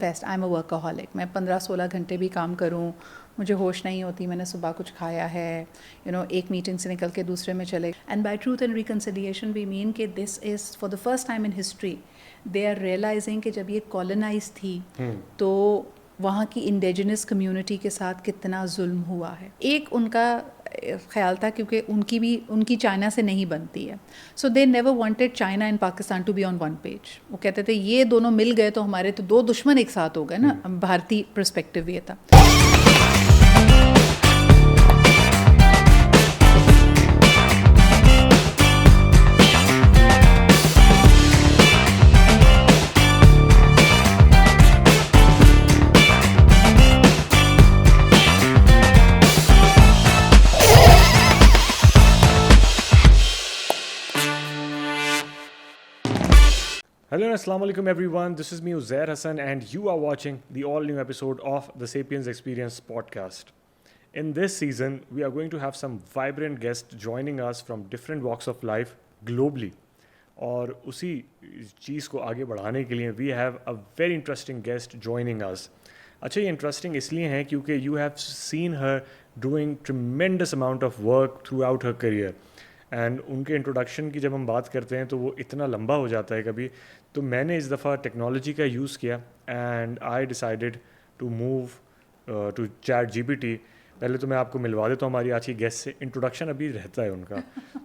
Best. I am اے ورکaholic. میں 15-16 گھنٹے بھی کام کروں, مجھے ہوش نہیں ہوتی میں نے صبح کچھ کھایا ہے, ایک میٹنگ سے نکل کے دوسرے میں چلے. And by truth and reconciliation we mean کہ this is for the first time in history they are realising کہ جب یہ کالونائز تھی تو وہاں کی انڈیجنس کمیونٹی کے ساتھ کتنا ظلم ہوا ہے. ایک ان کا خیال تھا کیونکہ ان کی چائنا سے نہیں بنتی ہے, so they never wanted China and Pakistan to be on one page. وہ کہتے تھے یہ دونوں مل گئے تو ہمارے تو دو دشمن ایک ساتھ ہو گئے نا. بھارتی پرسپیکٹو یہ تھا. Hello and Assalamu alaikum everyone, this is me Uzair Hassan and you are watching the all new episode of the Sapiens Experience podcast. In this season, we are going to have some vibrant guests joining us from different walks of life globally. اور اسی چیز کو آگے بڑھانے کے لیے we have a very interesting guest joining us. اچھا یہ انٹرسٹنگ اس لیے ہیں کیونکہ you have seen her doing tremendous amount of work throughout her career. And ان کے انٹروڈکشن کی جب ہم بات کرتے ہیں تو وہ اتنا لمبا ہو جاتا ہے کبھی, تو میں نے اس دفعہ ٹیکنالوجی کا یوز کیا and I decided to move to ChatGPT. پہلے تو میں آپ کو ملوا دیتا ہوں ہماری آج کی گیسٹ سے, انٹروڈکشن ابھی رہتا ہے ان کا.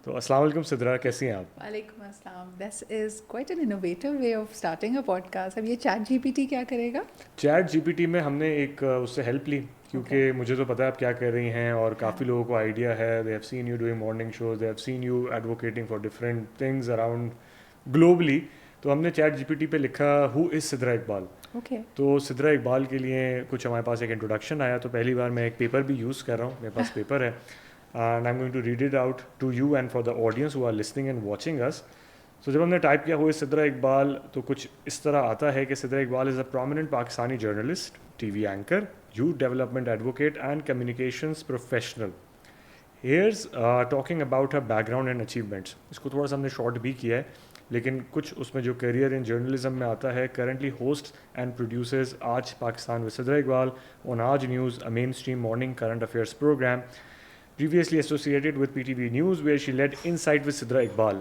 تو السلام علیکم سدرا, کیسی ہیں آپ؟ وعلیکم السلام. This is quite an innovative way of starting a podcast. اب یہ چیٹ جی پی ٹی کیا کرے گا؟ چیٹ جی پی ٹی میں ہم نے ایک اس سے ہیلپ لی کیونکہ مجھے تو پتہ ہے آپ کیا کر رہی ہیں اور کافی لوگوں کو آئیڈیا ہے. They have seen you doing morning shows, they have seen you advocating for different things around globally. تو ہم نے چیٹ جی پی ٹی پہ لکھا ہو از سدرا اقبال. تو سدرا اقبال کے لیے کچھ ہمارے پاس ایک انٹروڈکشن آیا, تو پہلی بار میں ایک پیپر بھی یوز کر رہا ہوں, میرے پاس پیپر ہے and I am going to read it out to you and for the audience who are listening and watching us. تو جب ہم نے ٹائپ کیا ہو از سدرا اقبال تو کچھ اس طرح آتا ہے کہ Sidra Iqbal is a prominent Pakistani journalist, TV anchor, youth development advocate and communications professional. Here's talking about her background and achievements. اس کو تھوڑا سا ہم نے شارٹ بھی کیا ہے لیکن کچھ اس میں جو کیریئر ان جرنلزم میں آتا ہے. کرنٹلی ہوسٹ اینڈ پروڈیوسرز آج پاکستان with سدرا اقبال on آج news, a mainstream morning current affairs program. Previously associated with PTV News where she led Insight with Sidra Iqbal.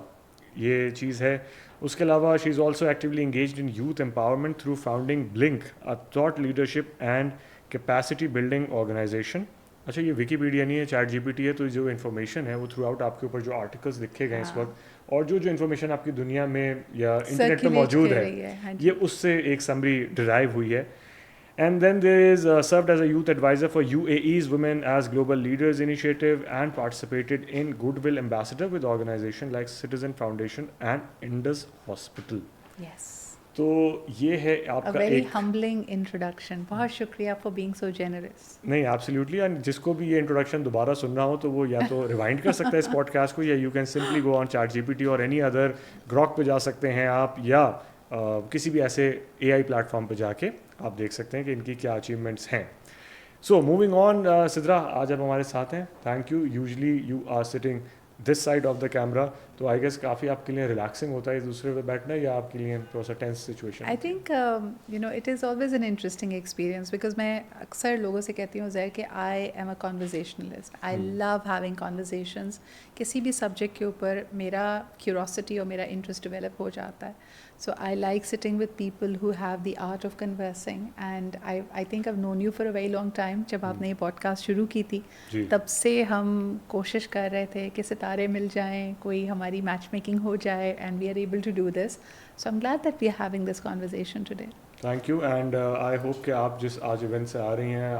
یہ چیز ہے. اس کے علاوہ she is also actively engaged in youth empowerment through founding Blink, a thought leadership and capacity building organisation. اچھا یہ Wikipedia نہیں ہے, chat G P T ہے, تو جو انفارمیشن ہے وہ تھرو آؤٹ آپ کے اوپر جو آرٹیکلس لکھے گئے اس وقت اور جو انفارمیشن آپ کی دنیا میں یا انٹرنیٹ پہ موجود ہے یہ اس سے ایک سمری ڈرائیو ہوئی ہے. And then there is served as a youth advisor for U A as women as global leaders initiative and participated in goodwill ambassador with organisation like citizen foundation and Indus hospital. تو یہ ہے آپ کا ایک humbling introduction. بہت شکریہ for being so generous. نہیں absolutely, and جس کو بھی یہ انٹروڈکشن دوبارہ سننا ہو تو وہ یا تو ریوائنڈ کر سکتا ہے اس پوڈ کاسٹ کو, یا you can simply go on ChatGPT اور اینی ادر گراک پہ جا سکتے ہیں آپ, یا کسی بھی ایسے اے آئی پلیٹ فارم پہ جا کے آپ دیکھ سکتے ہیں کہ ان کی کیا اچیومنٹس ہیں. سو موونگ آن, سدرا آج آپ ہمارے ساتھ ہیں, thank you. Usually you are sitting this side of the camera, تو آئی گیس کافی آپ کے لیے ریلیکسنگ ہوتا ہے دوسرے پہ بیٹھنا, یا آپ کے لیے تھوڑا سا tense situation? I think it is always an interesting experience because میں اکثر لوگوں سے کہتی ہوں زیر کہ I am a conversationalist. I love having conversations. کسی بھی سبجیکٹ کے اوپر میرا کیوروسٹی اور میرا انٹرسٹ ڈیولپ ہو جاتا ہے. So I like sitting with people who have the art of conversing, and I think I've known you for a very long time. جب آپ نے یہ پوڈ کاسٹ شروع کی تھی تب سے ہم کوشش کر رہے تھے کہ ستارے مل جائیں, کوئی ہماری میچ میکنگ ہو جائے, and we are able to do this. So I'm glad that we are having this conversation today. Thank you, and I hope کہ آپ جس آج ایونٹ سے آ رہی ہیں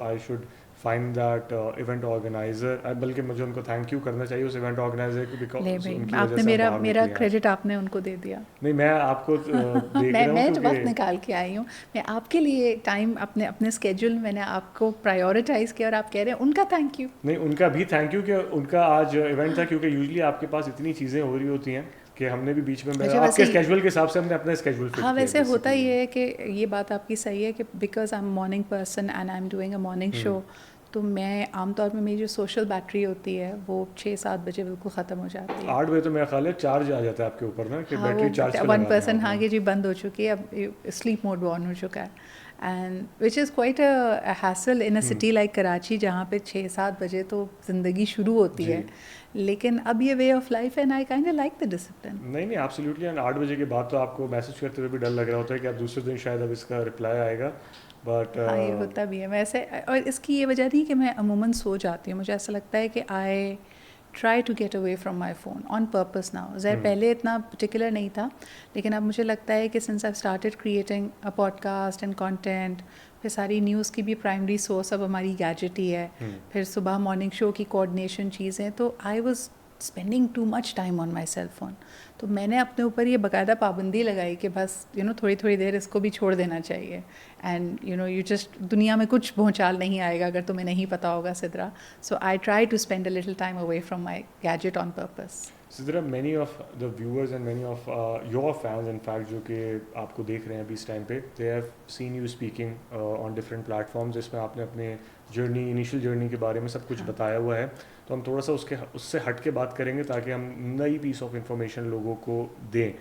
I should find that event organizer, بلکہ مجھے ان کو تھینک یو کرنا چاہیے اس ایونٹ آرگنائزر کو, بیکاز آپ نے میرا کریڈٹ آپ نے ان کو دے دیا. نہیں میں آپ کو دیکھ رہا ہوں, میں جو وقت نکال کے آئی ہوں, میں آپ کے لیے ٹائم اپنے اسکیجول میں نے آپ کو پرائیورٹائز کیا, اور آپ کہہ رہے ہیں ان کا تھینک یو. نہیں ان کا بھی تھینک یو کہ ان کا آج ایونٹ تھا, کیونکہ یوزلی آپ کے پاس اتنی چیزیں ہو رہی ہوتی ہیں کہ ہم نے بھی بیچ میں آپ کے اسکیجول کے حساب سے ہم نے اپنا اسکیجول فٹ کیا. ہاں ویسے ہوتا یہ ہے کہ یہ بات آپ کی صحیح ہے کہ because I M morning person and I am doing a morning show, تو میں عام طور پہ میری جو سوشل بیٹری ہوتی ہے وہ 6-7 بجے بالکل ختم ہو جاتی ہے. 8 بجے تو میرا خیال ہے چارج آ جاتا ہے آپ کے اوپر نا کہ ہاں بیٹری چارج پہ 1% ہاں کہ جی بند ہو چکی ہے, اب سلیپ موڈ آن ہو چکا ہے. And which is quite a hassle in a city like Karachi جہاں پہ 6-7 بجے تو زندگی شروع ہوتی ہے. لیکن اب یہ way of life and I kind like the discipline. نہیں ایبسلیوٹلی. اینڈ 8 بجے کے بعد تو آپ کو میسج کرتے ہوئے بھی ڈر لگ رہا ہوتا ہے کہ اب دوسرے دن شاید اب اس کا رپلائی آئے گا. بٹ ہاں یہ ہوتا بھی ہے ویسے, اور اس کی یہ وجہ نہیں کہ میں عموماً سو جاتی ہوں, مجھے ایسا لگتا ہے کہ I try to get away from my phone on purpose now. ظاہر پہلے اتنا پرٹیکولر نہیں تھا, لیکن اب مجھے لگتا ہے کہ since I started creating a podcast and content, پھر ساری نیوز کی بھی پرائمری سورس اب ہماری گیجٹ ہی ہے, پھر صبح مارننگ شو کی کوآرڈینیشن چیزیں, تو I was spending too much time on my cell phone. تو میں نے اپنے اوپر یہ باقاعدہ پابندی لگائی کہ بس تھوڑی تھوڑی دیر اس کو بھی چھوڑ دینا چاہیے. اینڈ یو جسٹ دنیا میں کچھ بھونچال نہیں آئے گا اگر تمہیں نہیں پتا ہوگا Sidra. So I try to spend a little time away from my gadget on purpose. Sidra, many of the viewers and many of your fans in fact جو کہ آپ کو دیکھ رہے ہیں ابھی اس ٹائم پہ, they have seen you speaking on different platforms جس میں آپ نے اپنے جرنی, انیشیل جرنی کے بارے میں سب کچھ بتایا ہوا ہے. تو ہم تھوڑا سا اس سے ہٹ کے بات کریں گے تاکہ ہم نئی پیس آف انفارمیشن لوگوں کو دیں.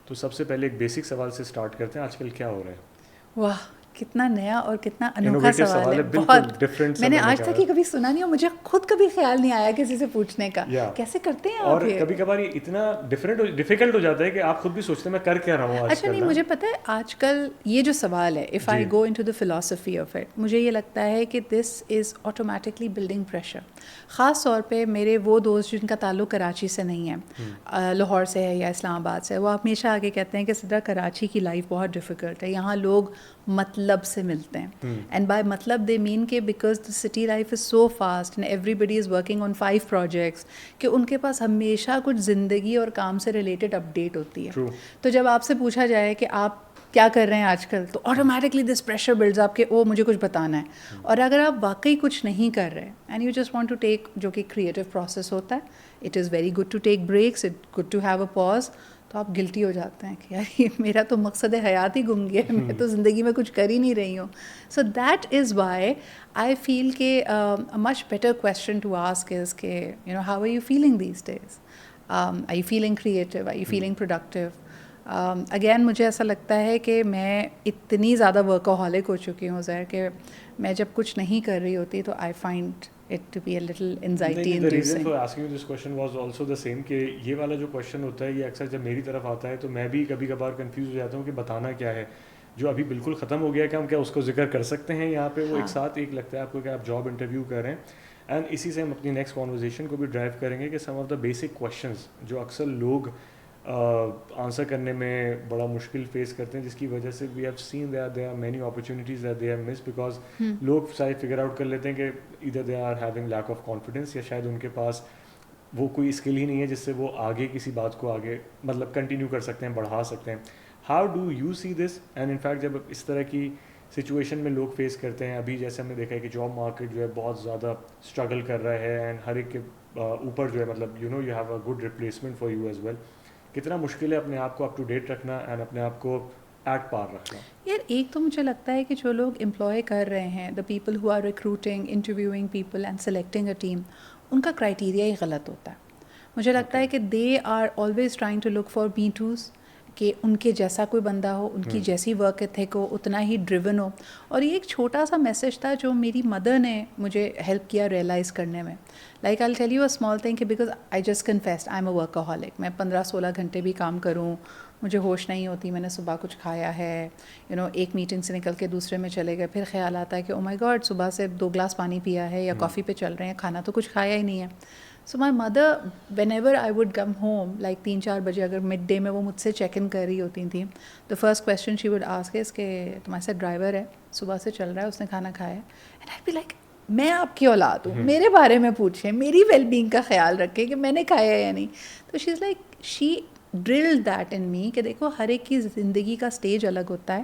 تو سب سے پہلے ایک بیسک سوال سے اسٹارٹ کرتے ہیں, آج کل کیا ہو رہا ہے؟ واہ کتنا نیا اور کتنا انوکھا سوال ہے, بہت. میں نے آج تک یہ کبھی سنا نہیں, اور مجھے خود کبھی خیال نہیں آیا کسی سے پوچھنے کا کیسے کرتے ہیں آپ. اور کبھی کبھار یہ اتنا ڈیفیکلٹ ہو جاتا ہے کہ آپ خود بھی سوچتے ہیں میں کر کیا رہا ہوں. اچھا نہیں, مجھے پتہ ہے آج کل یہ جو سوال ہے, if I go into the philosophy of it, مجھے یہ لگتا ہے کہ this is automatically building pressure. خاص طور پہ میرے وہ دوست جن کا تعلق کراچی سے نہیں ہے, لاہور سے ہے یا اسلام آباد سے, وہ ہمیشہ آگے کہتے ہیں کہ سدرا کراچی کی لائف بہت ڈیفیکلٹ ہے, یہاں لوگ مطلب سے ملتے ہیں. اینڈ بائی مطلب دے مین کہ because the city life is so fast and everybody is working on 5 projects, کہ ان کے پاس ہمیشہ کچھ زندگی اور کام سے ریلیٹڈ اپڈیٹ ہوتی ہے. تو جب آپ سے پوچھا جائے کہ آپ کیا کر رہے ہیں آج کل, تو آٹومیٹکلی دس پریشر بلڈز آپ کہ مجھے کچھ بتانا ہے. اور اگر آپ واقعی کچھ نہیں کر رہے and you just want to take, جو کہ کریٹو پروسیس ہوتا ہے, it is very good to take breaks, it good to have a pause, تو آپ گلٹی ہو جاتے ہیں کہ یار یہ میرا تو مقصد حیات ہی گم گیا ہے, میں تو زندگی میں کچھ کر ہی نہیں رہی ہوں. So that is Y I feel کہ much better question to ask is کہ how are you feeling these days, are you feeling creative, are you feeling productive. Again مجھے ایسا لگتا ہے کہ میں اتنی زیادہ ورکاہولک ہو چکی ہوں ظاہر کہ میں جب کچھ نہیں کر رہی ہوتی تو I find it to be a little anxiety inducing. The reason for asking you this question was also the same کہ یہ والا جو question ہوتا ہے یہ اکثر جب میری طرف آتا ہے تو میں بھی کبھی کبھار کنفیوز ہو جاتا ہوں کہ بتانا کیا ہے جو ابھی بالکل ختم ہو گیا, کہ ہم کیا اس کو ذکر کر سکتے ہیں یہاں پہ. وہ ایک ساتھ ایک لگتا ہے آپ کو کہ آپ جاب انٹرویو کر رہے ہیں, اینڈ اسی سے ہم اپنی نیکسٹ کانورزیشن کو بھی ڈرائیو کریں گے کہ سم آف دا بیسک کویشچنز جو اکثر لوگ آنسر کرنے میں بڑا مشکل فیس کرتے ہیں, جس کی وجہ سے we have seen that there are many opportunities that they have miss, because لوگ شاید فگر آؤٹ کر لیتے ہیں کہ ادھر they are having lack of confidence, یا شاید ان کے پاس وہ کوئی اسکل ہی نہیں ہے جس سے وہ آگے کسی بات کو آگے مطلب کنٹینیو کر سکتے ہیں, بڑھا سکتے ہیں. How do you see this? And in fact جب اس طرح کی سچویشن میں لوگ فیس کرتے ہیں, ابھی جیسے ہم نے دیکھا ہے کہ جاب مارکیٹ جو ہے بہت زیادہ اسٹرگل کر رہا ہے, اینڈ ہر ایک کے اوپر جو ہے مطلب you have a good replacement for you as well, کتنا مشکل ہے اپنے آپ کو اپ ٹو ڈیٹ رکھنا اینڈ اپنے آپ کو ایٹ پار رکھنا؟ یار ایک تو مجھے لگتا ہے کہ جو لوگ امپلوائے کر رہے ہیں, the people who are recruiting, interviewing people and selecting a team, ان کا کرائٹیریا ہی غلط ہوتا ہے. مجھے لگتا ہے کہ they are always trying to look for me toos, کہ ان کے جیسا کوئی بندہ ہو, ان کی جیسی ورک ایتھک ہو, اتنا ہی ڈریون ہو. اور یہ ایک چھوٹا سا میسج تھا جو میری مدر نے مجھے ہیلپ کیا ریئلائز کرنے میں. Like I will tell you a small thing کہ because I just confessed I am a workaholic, میں 15-16 گھنٹے بھی کام کروں, مجھے ہوش نہیں ہوتی, میں نے صبح کچھ کھایا ہے, ایک میٹنگ سے نکل کے دوسرے میں چلے گئے, پھر خیال آتا ہے کہ او مائی گاڈ صبح سے 2 گلاس پانی پیا ہے یا کافی پہ چل رہے ہیں, کھانا تو کچھ کھایا ہی نہیں ہے. So my mother whenever I would come home like 3-4 بجے, اگر مڈ ڈے میں وہ مجھ سے چیک ان کر رہی ہوتی تھیں, تو first question she would ask is کہ تمہارے ساتھ ڈرائیور ہے, صبح سے چل رہا ہے, اس نے کھانا کھایا ہے. اینڈ آئی بی لائک میں آپ کی اولاد ہوں, میرے بارے میں پوچھیں, میری ویل بینگ کا خیال رکھیں کہ میں نے کھایا یا نہیں. تو she is like she drilled that in me کہ دیکھو ہر ایک کی زندگی کا اسٹیج الگ ہوتا ہے,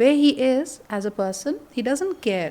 Where he is as a person, he doesn't care.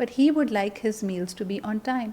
But he would like his meals to be on time.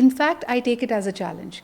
In fact, I take it as a challenge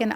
can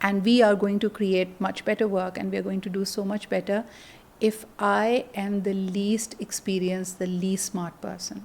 and we are going to create much better work and we are going to do so much better if I am the least experienced, the least smart person.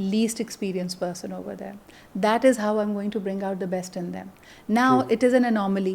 least experienced person over there. That is how I'm going to bring out the best in them. Now it is an anomaly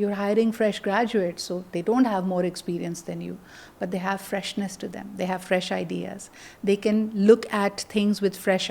you're hiring fresh graduates, so they don't have more experience than you, but they have freshness to them, they have fresh ideas, they can look at things with fresh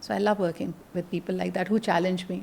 So I love working with people like that who challenge me,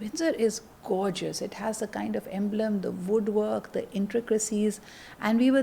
Windsor is gorgeous. It has the kind of emblem, the woodwork, the intricacies, and we were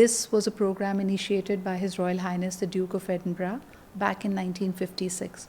This was a program initiated by His Royal Highness the Duke of Edinburgh back in 1956.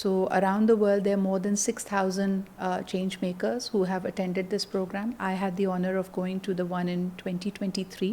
So around the world there are more than 6,000 change makers who have attended this program. I had the honor of going to the one in 2023.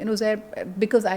you know because I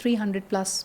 300+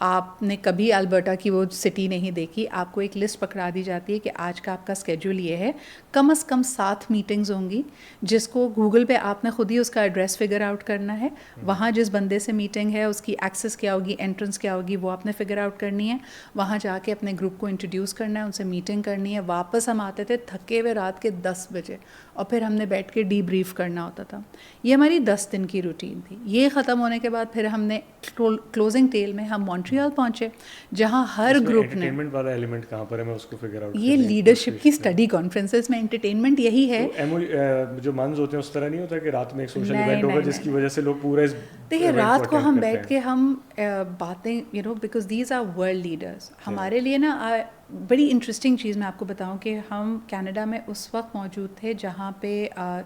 آپ نے کبھی Alberta کی وہ city نہیں دیکھی, آپ کو ایک لسٹ پکڑا دی جاتی ہے کہ آج کا آپ کا اسکیڈول یہ ہے, کم از کم 7 میٹنگز ہوں گی, جس کو گوگل پہ آپ نے خود ہی اس کا ایڈریس فگر آؤٹ کرنا ہے, وہاں جس بندے سے میٹنگ ہے اس کی ایکسیس کیا ہوگی, انٹرنس کیا ہوگی, وہ آپ نے فگر آؤٹ کرنی ہے, وہاں جا کے اپنے گروپ کو انٹروڈیوس کرنا ہے, ان سے میٹنگ کرنی ہے. واپس ہم آتے تھے تھکے ہوئے رات کے 10 بجے, اور پھر ہم نے بیٹھ کے ڈی بریف کرنا ہوتا تھا. یہ ہماری 10 دن کی روٹین تھی. یہ ختم ہونے کے بعد پھر ہم نے کلوزنگ ٹیل میں ہم مونٹریال پہنچے, جہاں ہر گروپ نے, انٹرٹینمنٹ والا ایلیمنٹ کہاں پر ہے, میں اس کو فگر آؤٹ یہ لیڈرشپ کی اسٹڈی کانفرنسز میں انٹرٹینمنٹ یہی ہے. جو منز ہوتے ہیں اس طرح نہیں ہوتا کہ رات میں ایک سوشل ایونٹ ہوگا جس کی وجہ سے لوگ پورا اس دیکھیے رات کو ہم بیٹھ کے ہم باتیں, because these are world leaders. ہمارے لیے نا بڑی انٹرسٹنگ چیز میں آپ کو بتاؤں کہ ہم کینیڈا میں اس وقت موجود تھے جہاں پہ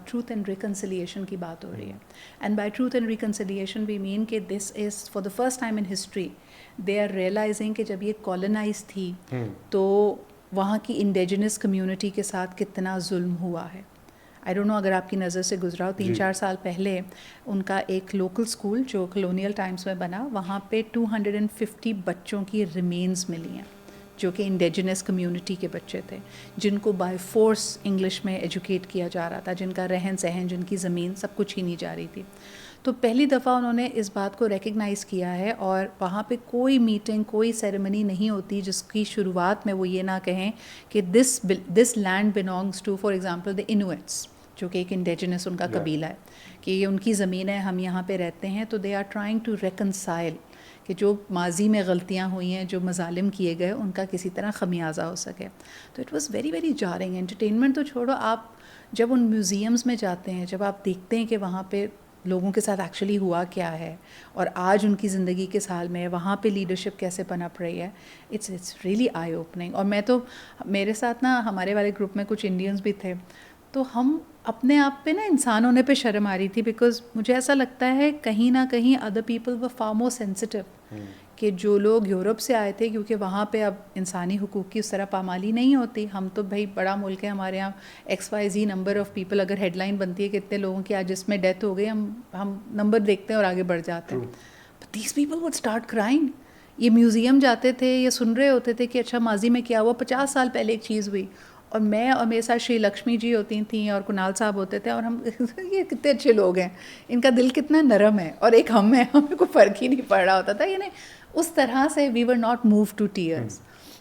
ٹروتھ اینڈ ریکنسیلیشن کی بات ہو رہی ہے. And by truth and reconciliation we mean کہ this is for the first time in history they are realising کہ جب یہ کالونائز تھی تو وہاں کی انڈیجنس کمیونٹی کے ساتھ کتنا ظلم ہوا ہے. آئی ڈونٹ نو اگر آپ کی نظر سے گزرا ہو, 3-4 سال پہلے ان کا ایک لوکل اسکول جو کلونیل ٹائمز میں بنا, وہاں پہ 250 بچوں کی ریمینز ملی ہیں جو کہ انڈیجنس کمیونٹی کے بچے تھے, جن کو بائی فورس انگلش میں ایجوکیٹ کیا جا رہا تھا, جن کا رہن سہن, جن کی زمین سب کچھ چھینی جا رہی تھی. تو پہلی دفعہ انہوں نے اس بات کو ریکگنائز کیا ہے, اور وہاں پہ کوئی میٹنگ, کوئی سیریمنی نہیں ہوتی جس کی شروعات میں وہ یہ نہ کہیں کہ this land belongs to, for example the Inuits, جو کہ ایک انڈیجنس ان کا قبیلہ ہے, کہ یہ ان کی زمین ہے, ہم یہاں پہ رہتے ہیں. تو they are trying to reconcile کہ جو ماضی میں غلطیاں ہوئی ہیں, جو مظالم کیے گئے, ان کا کسی طرح خمیازہ ہو سکے. تو it was very very jarring. Entertainment تو چھوڑو, آپ جب ان میوزیمز میں جاتے ہیں, جب آپ دیکھتے ہیں کہ وہاں پہ لوگوں کے ساتھ ایکچولی ہوا کیا ہے اور آج ان کی زندگی کے سال میں وہاں پہ لیڈرشپ کیسے پنپ رہی ہے, اٹس ریئلی آئی اوپننگ. اور میں تو, میرے ساتھ نا ہمارے والے گروپ میں کچھ انڈینس بھی تھے, تو ہم اپنے آپ پہ نا انسان ہونے پہ شرم آ رہی تھی, بیکاز مجھے ایسا لگتا ہے کہیں نہ کہیں other people were for more sensitive, کہ جو لوگ یورپ سے آئے تھے, کیونکہ وہاں پہ اب انسانی حقوق کی اس طرح پامالی نہیں ہوتی. ہم تو بھائی بڑا ملک ہے, ہمارے یہاں XYZ نمبر آف پیپل, اگر ہیڈ لائن بنتی ہے کہ اتنے لوگوں کی آج جس میں ڈیتھ ہو گئی, ہم نمبر دیکھتے ہیں اور آگے بڑھ جاتے ہیں. But these people would start crying. یہ میوزیم جاتے تھے, یہ سن رہے ہوتے تھے کہ اچھا ماضی میں کیا ہوا, 50 سال پہلے ایک چیز ہوئی, اور میں اور میرے ساتھ شری لکشمی جی ہوتی تھیں اور کنال صاحب ہوتے تھے, اور ہم یہ کتنے اچھے لوگ ہیں, ان کا دل کتنا نرم ہے, اور ایک ہم ہیں, ہمیں کوئی فرق ہی نہیں پڑ رہا ہوتا تھا. یعنی اس طرح سے we were not move to tears.